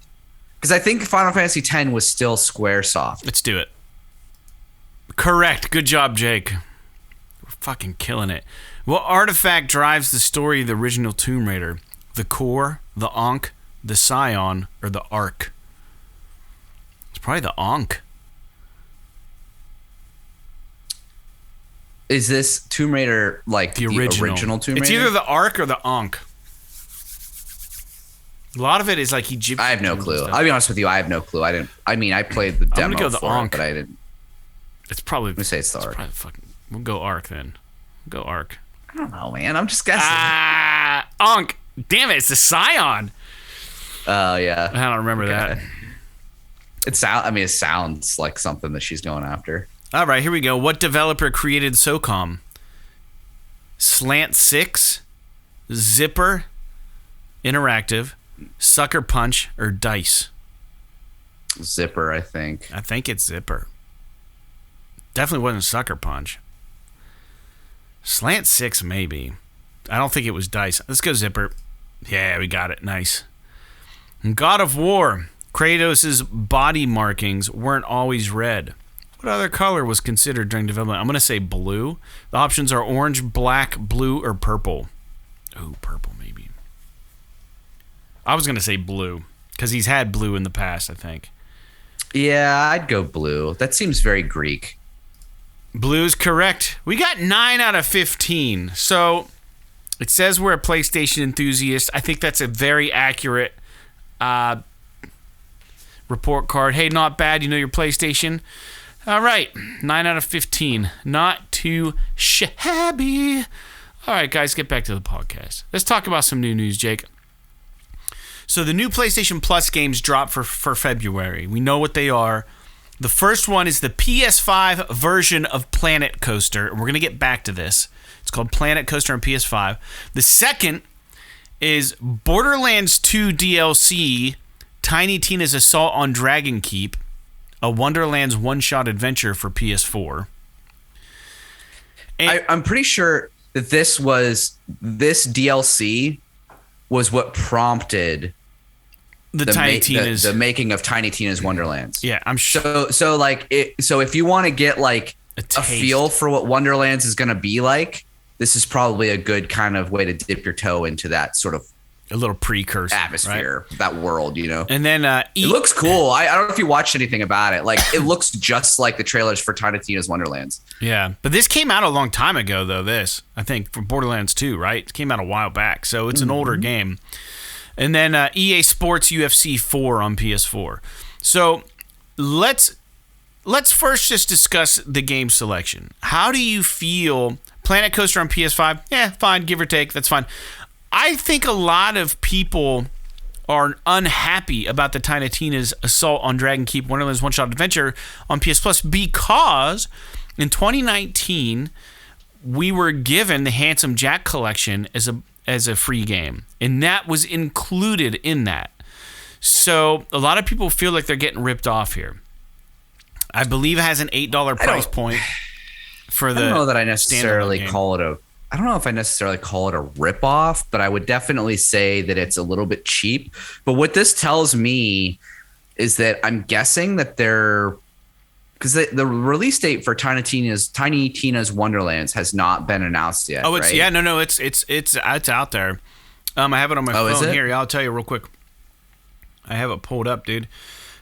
Because I think Final Fantasy X was still Squaresoft. Let's do it. Correct. Good job, Jake. We're fucking killing it. What artifact drives the story of the original Tomb Raider? The core, the Ankh, the Scion, or the Ark? It's probably the Ankh. Is this Tomb Raider like the original Tomb Raider? It's either the Ark or the Ankh. A lot of it is like Egyptian. I have no clue. I'll be honest with you. I have no clue. I played the demo go the for Ankh. it, but I didn't. It's probably. Let me say it's the Ark. We'll go Ark then. We'll go Ark. I don't know, man. I'm just guessing. Ankh. Damn it! It's the Scion. Oh yeah. I don't remember that. It sounds like something that she's going after. All right, here we go. What developer created SOCOM? Slant 6, Zipper, Interactive, Sucker Punch, or Dice? Zipper, I think. I think it's Zipper. Definitely wasn't Sucker Punch. Slant 6, maybe. I don't think it was Dice. Let's go Zipper. Yeah, we got it. Nice. In God of War, Kratos' body markings weren't always red. What other color was considered during development? I'm going to say blue. The options are orange, black, blue, or purple. Oh, purple maybe. I was going to say blue because he's had blue in the past, I think. Yeah, I'd go blue. That seems very Greek. Blue's correct. We got 9 out of 15. So it says we're a PlayStation enthusiast. I think that's a very accurate report card. Hey, not bad. You know your PlayStation. All right, 9 out of 15. Not too shabby. All right, guys, get back to the podcast. Let's talk about some new news, Jake. So the new PlayStation Plus games drop for February. We know what they are. The first one is the PS5 version of Planet Coaster. We're going to get back to this. It's called Planet Coaster on PS5. The second is Borderlands 2 DLC, Tiny Tina's Assault on Dragon Keep, a Wonderlands one-shot adventure for PS4. And I'm pretty sure that this DLC was what prompted the making of Tiny Tina's Wonderlands. Yeah, I'm sure. So if you want to get like a feel for what Wonderlands is going to be like, this is probably a good kind of way to dip your toe into that sort of a little precursor atmosphere, right? That world, you know. And then it looks cool. I don't know if you watched anything about it. Like it looks just like the trailers for Tiny Tina's Wonderlands. Yeah, but this came out a long time ago, though. This, I think, for Borderlands 2, right? It came out a while back, so it's an older game. And then EA Sports UFC 4 on PS4. So let's first just discuss the game selection. How do you feel? Planet Coaster on PS5? Yeah, fine, give or take. That's fine. I think a lot of people are unhappy about the Tiny Tina's Assault on Dragon Keep Wonderlands One-Shot Adventure on PS Plus because in 2019 we were given the Handsome Jack collection as a free game, and that was included in that. So a lot of people feel like they're getting ripped off here. I believe it has an $8 price point for the. I don't know that I necessarily call it a. I don't know if I necessarily call it a ripoff, but I would definitely say that it's a little bit cheap. But what this tells me is that I'm guessing that they're because the release date for Tiny Tina's Wonderlands has not been announced yet. Oh, it's right? no, it's out there. I have it on my phone here. Yeah, I'll tell you real quick. I have it pulled up, dude.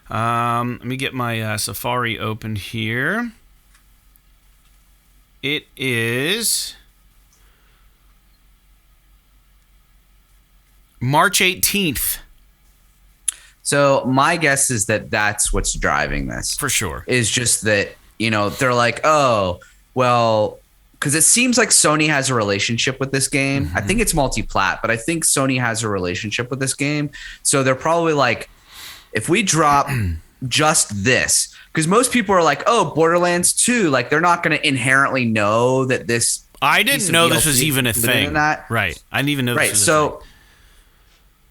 Let me get my Safari opened here. It is March 18th. So my guess is that that's what's driving this. For sure. Is just that, they're like, oh, well, because it seems like Sony has a relationship with this game. Mm-hmm. I think it's multi-plat, but I think Sony has a relationship with this game. So they're probably like, if we drop just this, because most people are like, oh, Borderlands 2, like they're not going to inherently know that this. I didn't know this was even a thing. Right. I didn't even know this was a thing.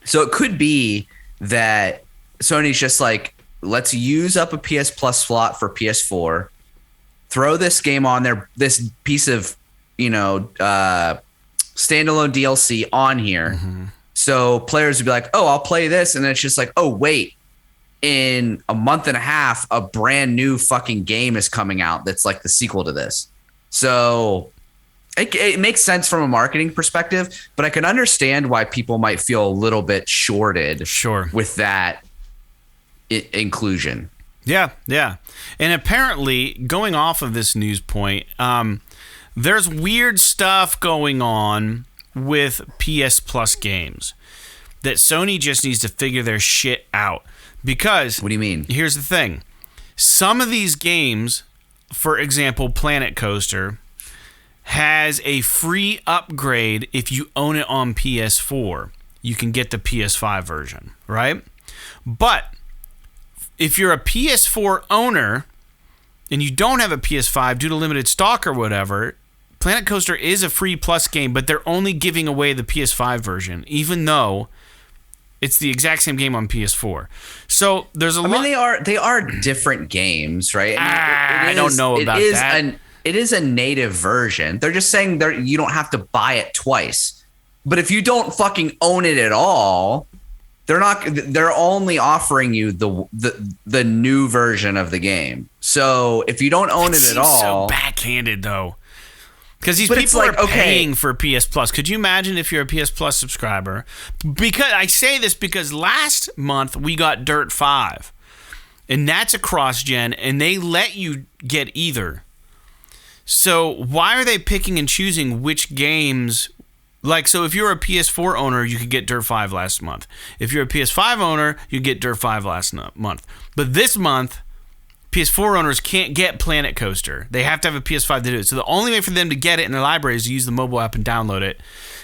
So it could be that Sony's just like, let's use up a PS Plus slot for PS4, throw this game on there, this piece of, standalone DLC on here. Mm-hmm. So players would be like, oh, I'll play this. And then it's just like, oh, wait, in a month and a half, a brand new fucking game is coming out that's like the sequel to this. So it makes sense from a marketing perspective, but I can understand why people might feel a little bit shorted with that inclusion. Yeah. And apparently, going off of this news point, there's weird stuff going on with PS Plus games that Sony just needs to figure their shit out. Because what do you mean? Here's the thing. Some of these games, for example, Planet Coaster, has a free upgrade if you own it on PS4. You can get the PS5 version, right? But if you're a PS4 owner and you don't have a PS5 due to limited stock or whatever, Planet Coaster is a free plus game, but they're only giving away the PS5 version, even though it's the exact same game on PS4. So there's a lot. I mean, they are different games, right? I don't know about that. It is a native version. They're just saying you don't have to buy it twice. But if you don't fucking own it at all, they're only offering you the new version of the game. So if you don't own it at all, so backhanded though. Because these people are paying for PS Plus. Could you imagine if you're a PS Plus subscriber? Because I say this because last month we got Dirt 5. And that's a cross-gen, and they let you get either. So why are they picking and choosing which games? Like, so if you're a PS4 owner, you could get Dirt 5 last month. If you're a PS5 owner, you get Dirt 5 last month. But this month, PS4 owners can't get Planet Coaster. They have to have a PS5 to do it. So the only way for them to get it in their library is to use the mobile app and download it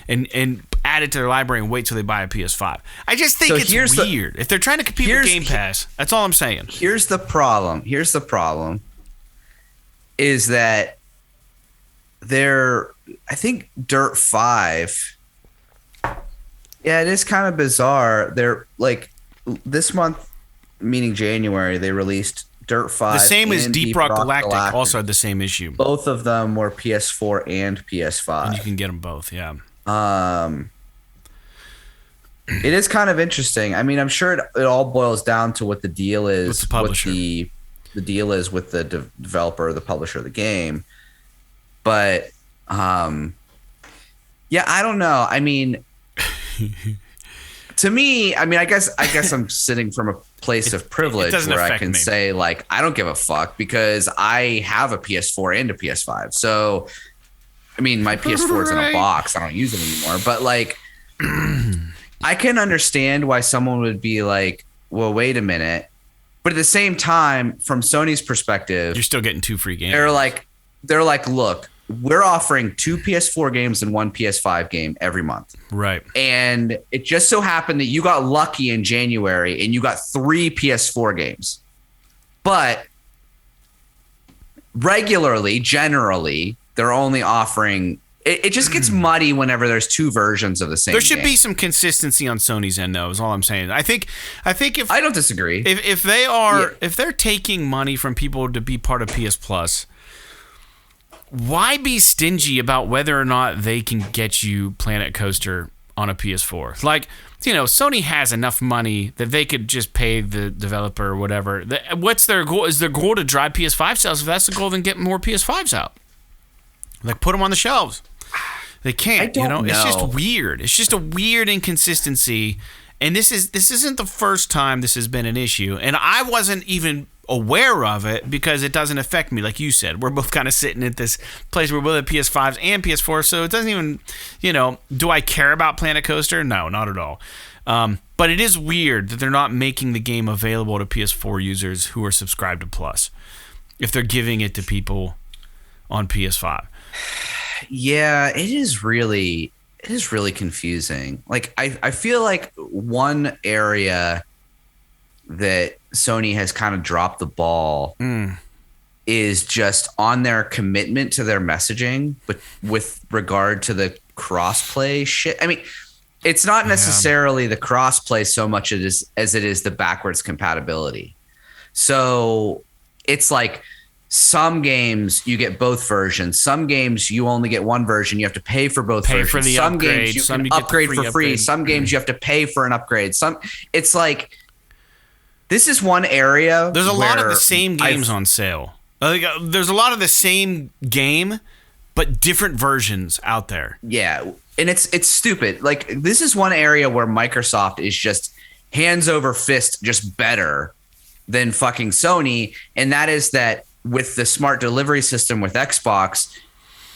and add it to their library and wait till they buy a PS5. I just think it's weird. If they're trying to compete with Game Pass, that's all I'm saying. Here's the problem is that I think Dirt 5, yeah, it is kind of bizarre. They're like, this month, meaning January, they released Dirt 5. The same as Deep Rock Galactic also had the same issue. Both of them were PS4 and PS5. And you can get them both, yeah. It is kind of interesting. I mean, I'm sure it all boils down to what the deal is with the publisher. The deal is with the developer, the publisher of the game. But yeah, I don't know. I mean, to me, I mean, I guess I'm sitting from a place of privilege where I can say, like, I don't give a fuck because I have a PS4 and a PS5. So, I mean, my PS4 is in a box. I don't use it anymore. But, like, I can understand why someone would be like, well, wait a minute. But at the same time, from Sony's perspective, you're still getting 2 free games. They're like, look, we're offering 2 PS4 games and 1 PS5 game every month. Right. And it just so happened that you got lucky in January and you got 3 PS4 games. But generally, they're only offering... It just gets muddy whenever there's 2 versions of the same game. There should be some consistency on Sony's end, though, is all I'm saying. I think if... I don't disagree. If they're taking money from people to be part of PS Plus... Why be stingy about whether or not they can get you Planet Coaster on a PS4. Like, Sony has enough money that they could just pay the developer or whatever. What's their goal? Is their goal to drive PS5 sales? If that's the goal, then get more PS5s out. Like, put them on the shelves. They can't, I don't know. It's just weird. It's just a weird inconsistency. And this isn't the first time this has been an issue. And I wasn't even aware of it because it doesn't affect me. Like you said, we're both kind of sitting at this place where we're both at PS5s and PS4. So it doesn't even, do I care about Planet Coaster? No, not at all. But it is weird that they're not making the game available to PS4 users who are subscribed to Plus if they're giving it to people on PS5. Yeah, it is really confusing. Like, I feel like one area that Sony has kind of dropped the ball is just on their commitment to their messaging, but with regard to the crossplay shit. I mean, it's not necessarily the crossplay so much as it is the backwards compatibility. So it's like, some games you get both versions. Some games you only get one version. You have to pay for both versions. For the some upgrade. Games you some can you upgrade for free. Upgrade. Some games you have to pay for an upgrade. It's like, this is one area. There's a lot of the same games on sale. There's a lot of the same game, but different versions out there. Yeah, and it's stupid. Like, this is one area where Microsoft is just hands over fist, just better than fucking Sony, and that is that. With the smart delivery system with Xbox,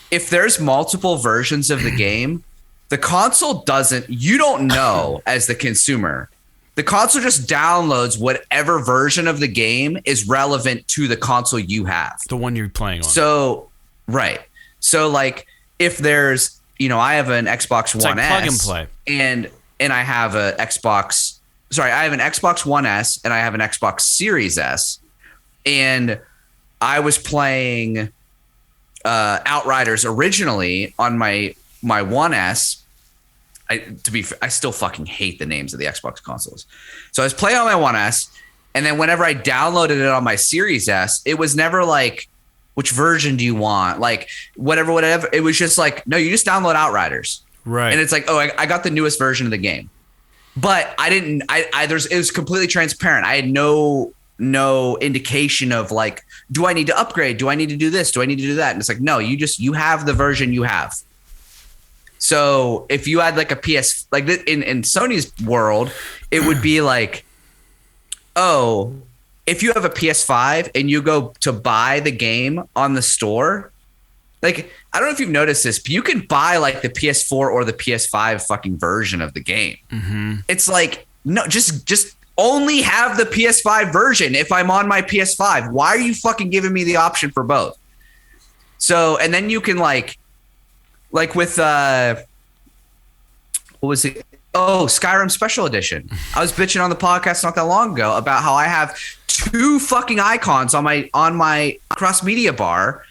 if there's multiple versions of the game, the console you don't know as the consumer. The console just downloads whatever version of the game is relevant to the console you have. The one you're playing on. So, right. So, like, if there's, I have an Xbox One like S. plug and play. And I have I have an Xbox One S and I have an Xbox Series S. And I was playing Outriders originally on my One S. I still fucking hate the names of the Xbox consoles. So I was playing on my One S, and then whenever I downloaded it on my Series S, it was never like, which version do you want? Like, whatever. It was just like, no, you just download Outriders. Right. And it's like, oh, I got the newest version of the game. But I didn't, it was completely transparent. I had no indication of like, do I need to upgrade? Do I need to do this? Do I need to do that? And it's like, no, you have the version you have. So if you had like a PS, like in Sony's world, it would be like, oh, if you have a PS5 and you go to buy the game on the store, like, I don't know if you've noticed this, but you can buy like the PS4 or the PS5 fucking version of the game. Mm-hmm. It's like, no, just only have the PS5 version if I'm on my PS5. Why are you fucking giving me the option for both? So, and then you can like with what was it? Oh, Skyrim Special Edition. I was bitching on the podcast not that long ago about how I have two fucking icons on my cross media bar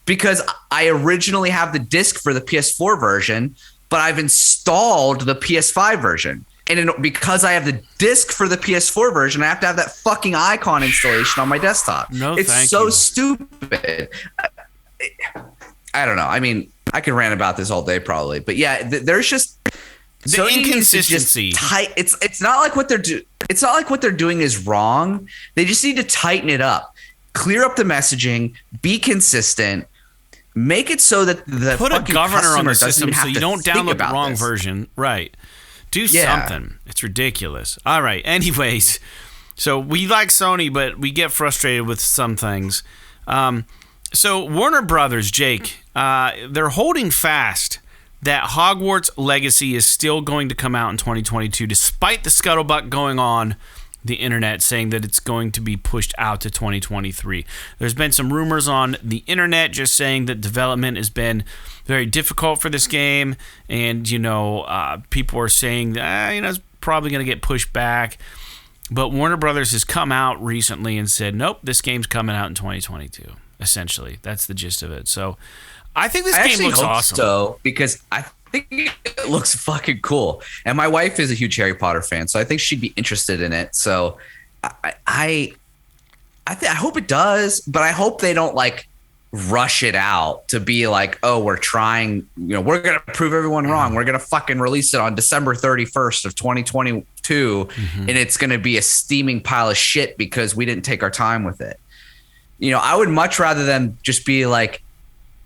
because I originally have the disc for the PS4 version, but I've installed the PS5 version. And because I have the disc for the PS4 version, I have to have that fucking icon installation on my desktop. It's so stupid. I don't know. I mean, I can rant about this all day probably, but yeah, there's just the inconsistency. It's not like what they're It's not like what they're doing is wrong. They just need to tighten it up, clear up the messaging, be consistent, make it so that the put a governor on the system so you don't download the wrong version. Right. Do something. It's ridiculous. All right. Anyways, so we like Sony, but we get frustrated with some things. So Warner Brothers, Jake, they're holding fast that Hogwarts Legacy is still going to come out in 2022, despite the scuttlebutt going on the internet saying that it's going to be pushed out to 2023. There's been some rumors on the internet just saying that development has been very difficult for this game, and people are saying that it's probably going to get pushed back. But Warner Brothers has come out recently and said, nope, this game's coming out in 2022. Essentially, that's the gist of it. So I think this game looks awesome. So because I think it looks fucking cool, and my wife is a huge Harry Potter fan, so I think she'd be interested in it. So I hope it does, but I hope they don't rush it out to be like, oh, we're trying, we're going to prove everyone wrong. We're going to fucking release it on December 31st of 2022. And it's going to be a steaming pile of shit because we didn't take our time with it. I would much rather them just be like,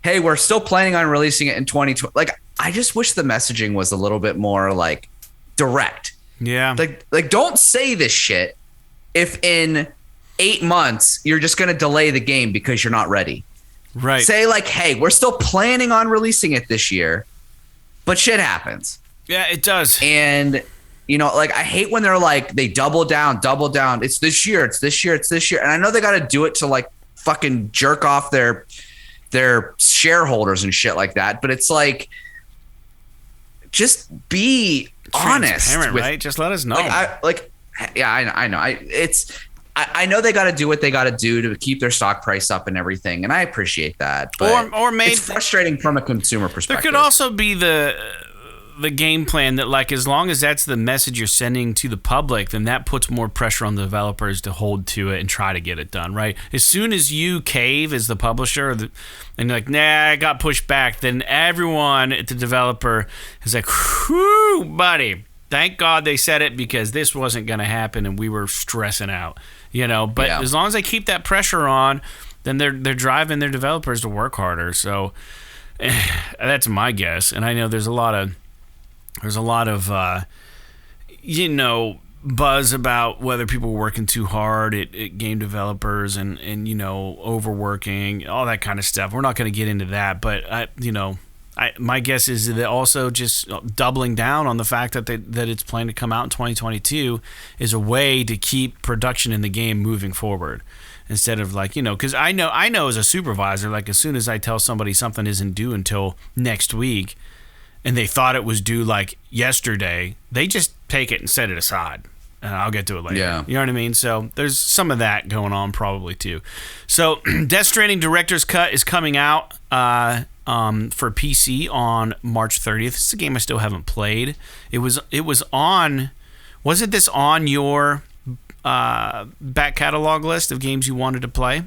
hey, we're still planning on releasing it in 2020. Like, I just wish the messaging was a little bit more like direct. Yeah. Like don't say this shit if in 8 months you're just going to delay the game because you're not ready. Right. Say like, hey, we're still planning on releasing it this year, but shit happens. Yeah, it does. And, like I hate when they're like, they double down. It's this year. And I know they got to do it to like fucking jerk off their shareholders and shit like that. But it's like, just be honest. Right? Just let us know. I know. I know they got to do what they got to do to keep their stock price up and everything, and I appreciate that. But it's frustrating from a consumer perspective. There could also be the game plan that, like, as long as that's the message you're sending to the public, then that puts more pressure on the developers to hold to it and try to get it done, right? As soon as you cave as the publisher and you're like, nah, I got pushed back, then everyone at the developer is like, whew, buddy, thank God they said it because this wasn't going to happen and we were stressing out, But as long as they keep that pressure on, then they're driving their developers to work harder. So that's my guess. And I know there's a lot of buzz about whether people are working too hard at game developers and overworking, all that kind of stuff. We're not going to get into that, but my guess is that also just doubling down on the fact that it's planned to come out in 2022 is a way to keep production in the game moving forward. Instead of like, because I know as a supervisor, like as soon as I tell somebody something isn't due until next week, and they thought it was due like yesterday, they just take it and set it aside. And I'll get to it later. Yeah. You know what I mean? So there's some of that going on probably too. So Death Stranding Director's Cut is coming out for PC on March 30th. It's a game I still haven't played. It was on, wasn't this on your back catalog list of games you wanted to play?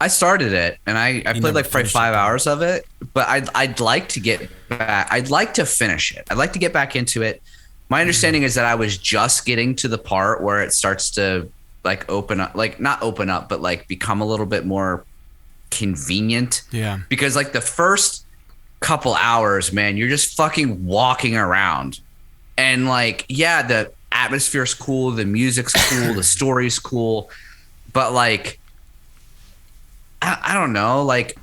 I started it and I played like probably 5 hours of it, but I'd like to get back. I'd like to finish it. I'd like to get back into it. My understanding is that I was just getting to the part where it starts to like open up, like not open up, but like become a little bit more convenient. Yeah. Because like the first couple hours, man, you're just fucking walking around and like, yeah, the atmosphere's cool. The music's cool. The story's cool. But like, I don't know, like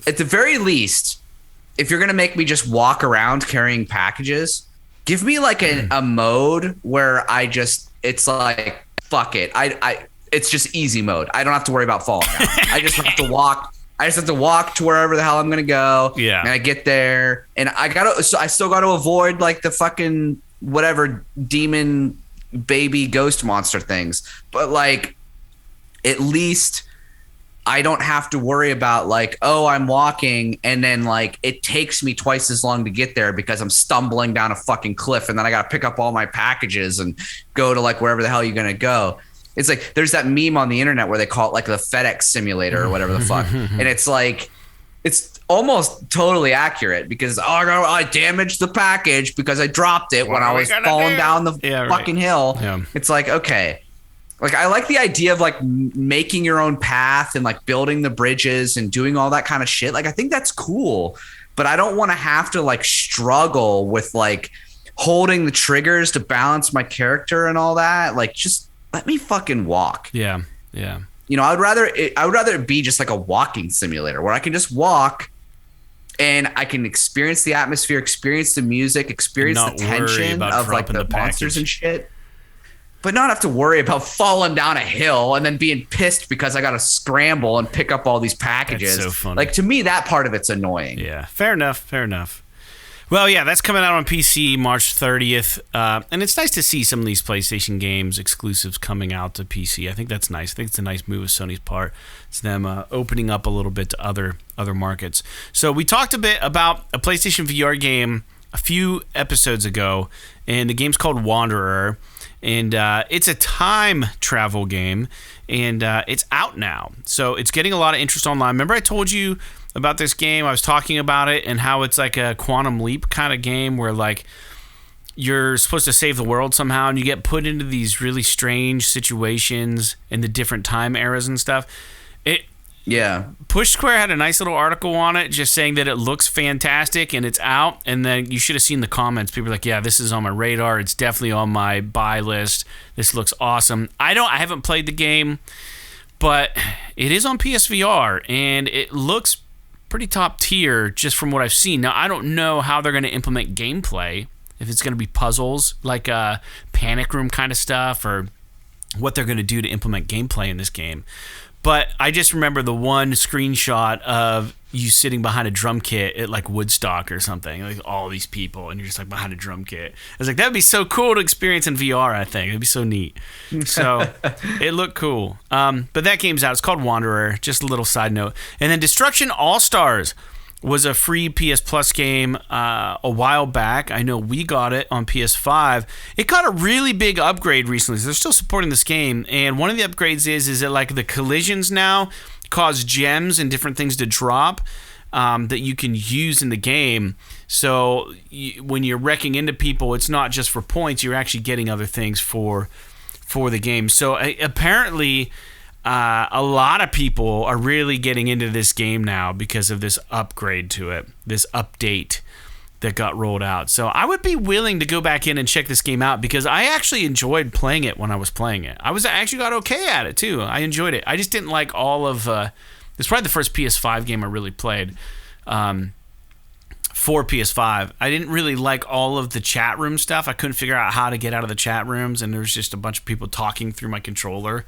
at the very least, if you're going to make me just walk around carrying packages, give me like a mode where it's like, fuck it. It's just easy mode. I don't have to worry about falling down. I just have to walk. I just have to walk to wherever the hell I'm going to go. Yeah. And I get there and I still got to avoid like the fucking whatever demon baby ghost monster things. But like, at least I don't have to worry about like, oh, I'm walking and then like it takes me twice as long to get there because I'm stumbling down a fucking cliff and then I got to pick up all my packages and go to like wherever the hell you're going to go. It's like there's that meme on the internet where they call it like the FedEx simulator or whatever the fuck. And it's like it's almost totally accurate because I damaged the package because I dropped it when I was falling down the fucking hill. Yeah. It's like, okay. Like, I like the idea of like making your own path and like building the bridges and doing all that kind of shit. Like, I think that's cool, but I don't want to have to like struggle with like holding the triggers to balance my character and all that. Like, just let me fucking walk. Yeah. Yeah. I would rather it be just like a walking simulator where I can just walk and I can experience the atmosphere, experience the music, experience the tension of like the monsters and shit. But not have to worry about falling down a hill and then being pissed because I got to scramble and pick up all these packages. That's so funny. Like, to me, that part of it's annoying. Yeah, fair enough. Well, yeah, that's coming out on PC March 30th. And it's nice to see some of these PlayStation games exclusives coming out to PC. I think that's nice. I think it's a nice move of Sony's part. It's them opening up a little bit to other markets. So we talked a bit about a PlayStation VR game a few episodes ago, and the game's called Wanderer. And it's a time travel game, and it's out now. So it's getting a lot of interest online. Remember I told you about this game? I was talking about it and how it's like a Quantum Leap kind of game where like you're supposed to save the world somehow, and you get put into these really strange situations in the different time eras and stuff. Push Square had a nice little article on it just saying that it looks fantastic and it's out, and then you should have seen the comments. People are like, yeah, this is on my radar. It's definitely on my buy list. This looks awesome. I haven't played the game, but it is on PSVR, and it looks pretty top tier just from what I've seen. Now, I don't know how they're going to implement gameplay, if it's going to be puzzles like Panic Room kind of stuff, or what they're going to do to implement gameplay in this game. But I just remember the one screenshot of you sitting behind a drum kit at like Woodstock or something, like all these people, and you're just like behind a drum kit. I was like, that'd be so cool to experience in VR, I think. It'd be so neat. So it looked cool. But that game's out. It's called Wanderer, just a little side note. And then Destruction All-Stars was a free PS Plus game a while back. I know we got it on PS5. It got a really big upgrade recently, so they're still supporting this game. And one of the upgrades is that like the collisions now cause gems and different things to drop that you can use in the game. So when you're wrecking into people, it's not just for points. You're actually getting other things for the game. So apparently a lot of people are really getting into this game now because of this upgrade to it, this update that got rolled out. So I would be willing to go back in and check this game out because I actually enjoyed playing it when I was playing it. I actually got okay at it too. I enjoyed it. I just didn't like all of... it's probably the first PS5 game I really played for PS5. I didn't really like all of the chat room stuff. I couldn't figure out how to get out of the chat rooms, and there was just a bunch of people talking through my controller.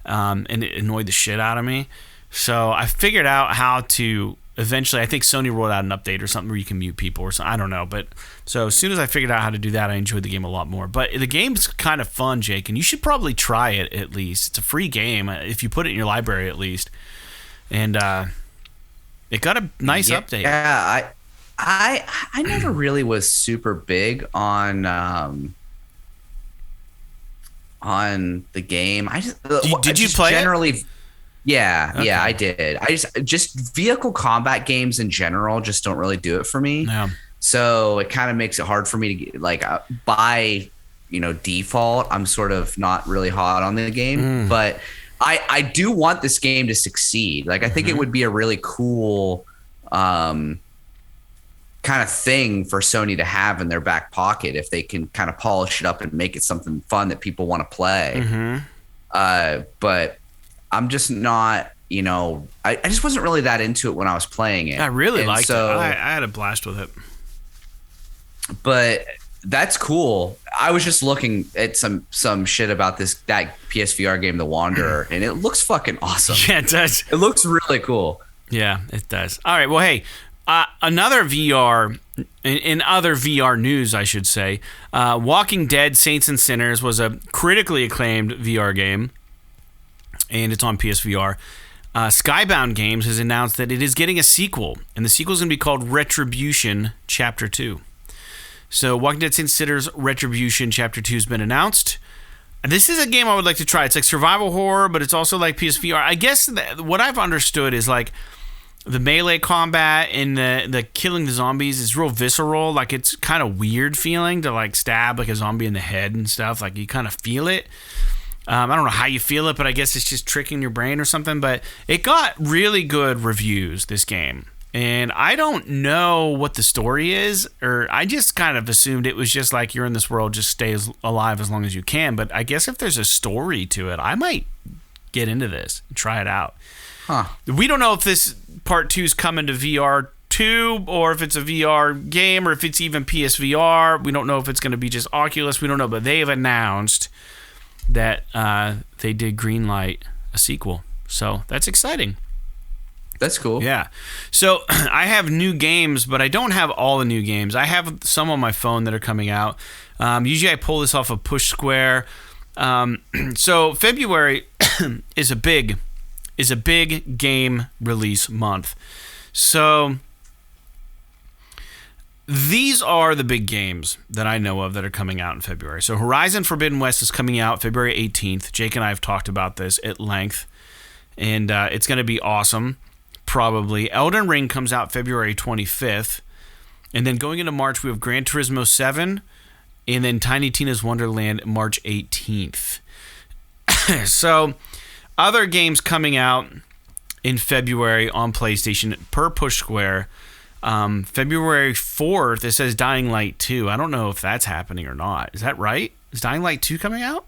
And it annoyed the shit out of me. So I figured out how to eventually, I think Sony rolled out an update or something where you can mute people or something. I don't know. But so as soon as I figured out how to do that, I enjoyed the game a lot more. But the game's kind of fun, Jake, and you should probably try it at least. It's a free game if you put it in your library at least. And it got a nice update. Yeah, I never really was super big on the game. I just did you play generally it? Yeah, Okay. yeah, I did. I just vehicle combat games in general just don't really do it for me. Yeah. So it kind of makes it hard for me to get, like by default, I'm sort of not really hot on the game, but I do want this game to succeed. Like I think it would be a really cool kind of thing for Sony to have in their back pocket if they can kind of polish it up and make it something fun that people want to play. But I'm just not, I just wasn't really that into it when I was playing it. I really liked it. I had a blast with it. But that's cool. I was just looking at some shit about that PSVR game, The Wanderer, and it looks fucking awesome. Yeah, it does. It looks really cool. Yeah, it does. All right, well, hey, another VR, in other VR news, I should say, Walking Dead Saints and Sinners was a critically acclaimed VR game, and it's on PSVR. Skybound Games has announced that it is getting a sequel, and the sequel is going to be called Retribution Chapter 2. So Walking Dead Saints and Sinners Retribution Chapter 2 has been announced. This is a game I would like to try. It's like survival horror, but it's also like PSVR. I guess what I've understood is like the melee combat and the killing the zombies is real visceral. Like it's kind of weird feeling to like stab like a zombie in the head and stuff. Like you kind of feel it. I don't know how you feel it, but I guess it's just tricking your brain or something. But it got really good reviews, this game. And I don't know what the story is, or I just kind of assumed it was just like you're in this world, just stay alive as long as you can. But I guess if there's a story to it, I might get into this and try it out. Huh. We don't know if this part 2 is coming to VR 2 or if it's a VR game or if it's even PSVR. We don't know if it's going to be just Oculus. We don't know, but they have announced that they did greenlight a sequel. So that's exciting. That's cool. Yeah. So I have new games, but I don't have all the new games. I have some on my phone that are coming out. Usually I pull this off of Push Square. So February is a big game release month. So these are the big games that I know of that are coming out in February. So Horizon Forbidden West is coming out February 18th. Jake and I have talked about this at length, and it's going to be awesome, probably. Elden Ring comes out February 25th, and then going into March, we have Gran Turismo 7, and then Tiny Tina's Wonderland March 18th. So other games coming out in February on PlayStation per Push Square. February 4th, it says Dying Light 2. I don't know if that's happening or not. Is that right? Is Dying Light 2 coming out?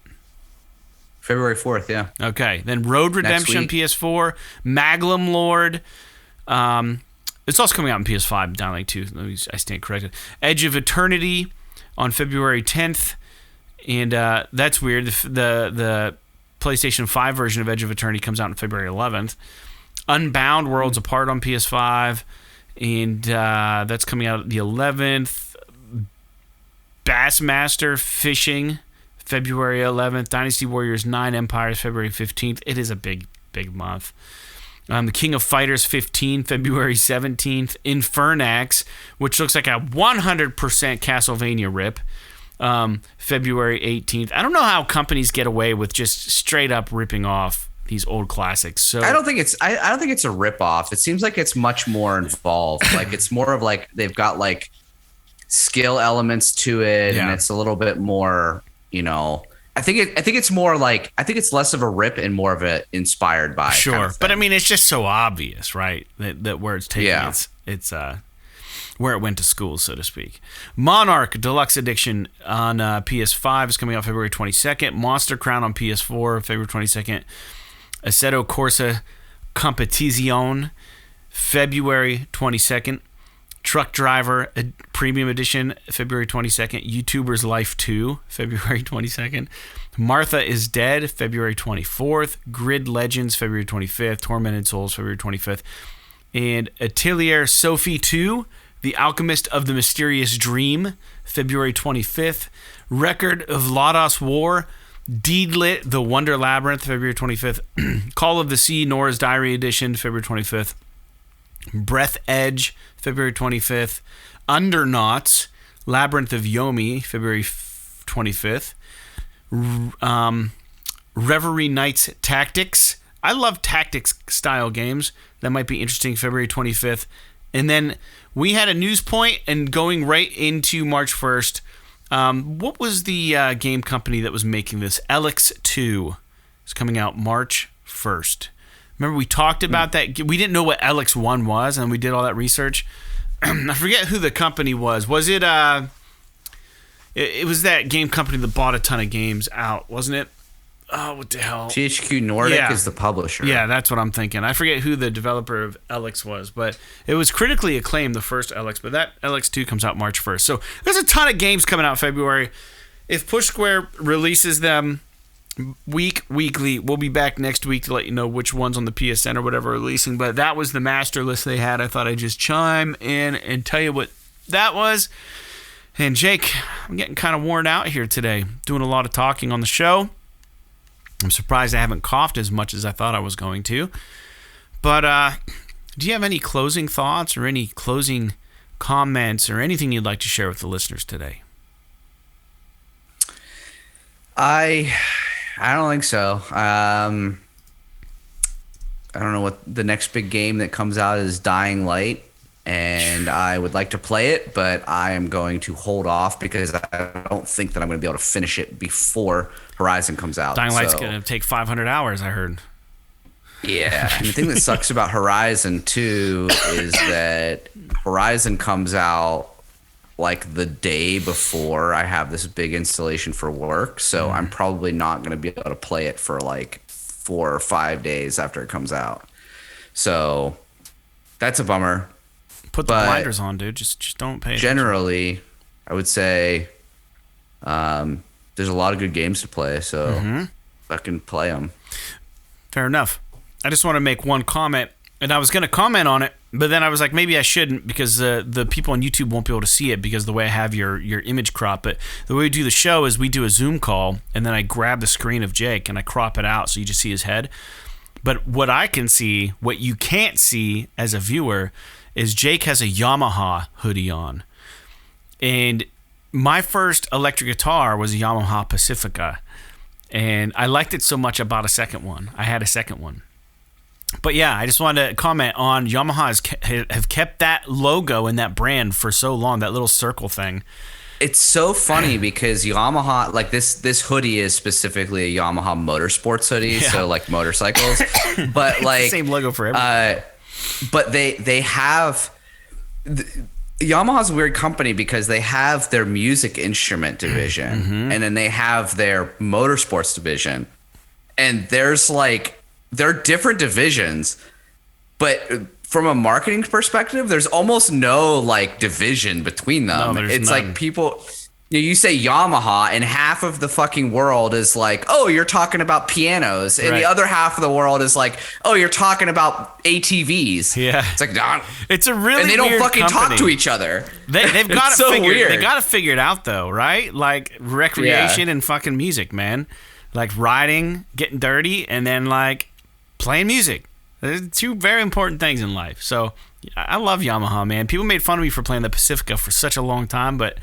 February 4th, yeah. Okay. Then Road Redemption PS4, Maglum Lord. It's also coming out on PS5, Dying Light 2. I stand corrected. Edge of Eternity on February 10th. And that's weird. The PlayStation 5 version of Edge of Eternity comes out on February 11th. Unbound Worlds Apart on PS5. And that's coming out the 11th. Bassmaster Fishing, February 11th. Dynasty Warriors 9 Empires, February 15th. It is a big, big month. The King of Fighters 15, February 17th. Infernax, which looks like a 100% Castlevania rip, February 18th. I don't know how companies get away with just straight up ripping off these old classics. So I don't think it's a rip off. It seems like it's much more involved. Like it's more of like they've got like skill elements to it, and it's a little bit more, I think it's more like, I think it's less of a rip and more of a inspired by. Sure. Kind of But I mean, it's just so obvious, right? That where it's taking it's where it went to school, so to speak. Monarch Deluxe Edition on PS5 is coming out February 22nd. Monster Crown on PS4, February 22nd. Assetto Corsa Competizione, February 22nd. Truck Driver Premium Edition, February 22nd. YouTuber's Life 2, February 22nd. Martha is Dead, February 24th. Grid Legends, February 25th. Tormented Souls, February 25th. And Atelier Sophie 2, The Alchemist of the Mysterious Dream, February 25th. Record of Lodos War, Deedlit, The Wonder Labyrinth, February 25th. Call of the Sea, Nora's Diary Edition, February 25th. Breath Edge, February 25th. Undernauts, Labyrinth of Yomi, February 25th. Reverie Knights Tactics. I love tactics style games. That might be interesting, February 25th. And then we had a news point, and going right into March 1st, what was the game company that was making this? Alex 2 is coming out March 1st. Remember we talked about that? We didn't know what Alex 1 was, and we did all that research. I forget who the company was. Was it it was that game company that bought a ton of games out, wasn't it? Oh, what the hell? THQ Nordic is the publisher. Yeah, that's what I'm thinking. I forget who the developer of Alex was, but it was critically acclaimed, the first Alex, but that Alex 2 comes out March 1st. So there's a ton of games coming out in February. If Push Square releases them weekly, we'll be back next week to let you know which ones on the PSN or whatever are releasing, but that was the master list they had. I thought I'd just chime in and tell you what that was. And Jake, I'm getting kind of worn out here today, doing a lot of talking on the show. I'm surprised I haven't coughed as much as I thought I was going to. But do you have any closing thoughts or any closing comments or anything you'd like to share with the listeners today? I don't think so. I don't know what the next big game that comes out is. Dying Light, and I would like to play it, but I am going to hold off because I don't think that I'm going to be able to finish it before Horizon comes out. Dying Light's going to take 500 hours, I heard. Yeah, and the thing that sucks about Horizon 2 is that Horizon comes out like the day before I have this big installation for work, so I'm probably not going to be able to play it for like 4 or 5 days after it comes out. So that's a bummer. Put the blinders on, dude. Just don't pay attention. Generally, I would say there's a lot of good games to play, so fucking play them. Fair enough. I just want to make one comment, and I was going to comment on it, but then I was like, maybe I shouldn't because the people on YouTube won't be able to see it because of the way I have your image crop. But the way we do the show is we do a Zoom call, and then I grab the screen of Jake, and I crop it out so you just see his head. But what I can see, what you can't see as a viewer, is Jake has a Yamaha hoodie on. And my first electric guitar was a Yamaha Pacifica. And I liked it so much I bought a second one. I had a second one. But yeah, I just wanted to comment on Yamaha have kept that logo and that brand for so long, that little circle thing. It's so funny because Yamaha, like this hoodie is specifically a Yamaha motorsports hoodie, so like motorcycles. But like the same logo for everything. But they have Yamaha's a weird company because they have their music instrument division and then they have their motorsports division. And there's like, they're different divisions, but from a marketing perspective, there's almost no like division between them. No, it's none. like people, you say Yamaha and half of the fucking world is like, oh, you're talking about pianos. And the other half of the world is like, oh, you're talking about ATVs. Yeah. It's like, nah. It's a really And they don't weird fucking company. talk to each other. They've got so it figured. weird. They got it figured out though, right? Like recreation and fucking music, man. Like riding, getting dirty, and then like playing music. They're two very important things in life. So I love Yamaha, man. People made fun of me for playing the Pacifica for such a long time, but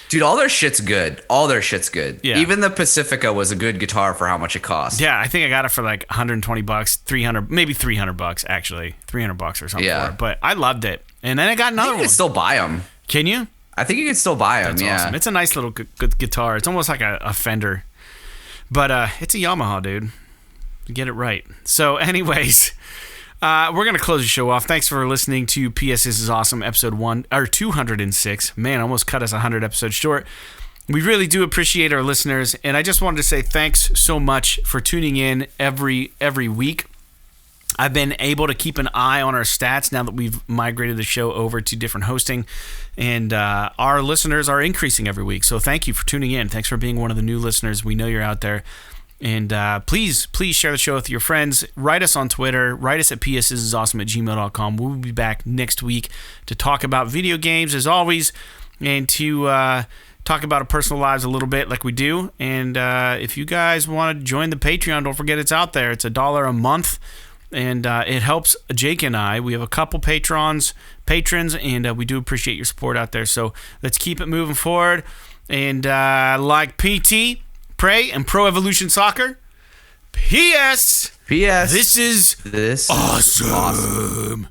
Dude, all their shit's good. Yeah. Even the Pacifica was a good guitar for how much it cost. yeah, I think I got it for like $120, 300, maybe $300 actually, $300 or something. Yeah. For it. But I loved it, and then I got I another think you one. can still buy them. Can you? I think you can still buy them. That's Yeah. awesome. It's a nice little good guitar. It's almost like a Fender, but it's a Yamaha, dude. Get it right. So, anyways. We're going to close the show off. Thanks for listening to PS This Is Awesome, episode 206. Man, almost cut us 100 episodes short. We really do appreciate our listeners, and I just wanted to say thanks so much for tuning in every week. I've been able to keep an eye on our stats now that we've migrated the show over to different hosting, and our listeners are increasing every week. So thank you for tuning in. Thanks for being one of the new listeners. We know you're out there. And please share the show with your friends. Write us on Twitter. Write us at psthisisawesome@gmail.com. We'll be back next week to talk about video games, as always, and to talk about our personal lives a little bit like we do. And if you guys want to join the Patreon, don't forget it's out there. It's $1 a month, and it helps Jake and I. We have a couple patrons, and we do appreciate your support out there. So let's keep it moving forward. And like PT... Pray and Pro Evolution Soccer. P.S. P.S. This is This awesome. Awesome.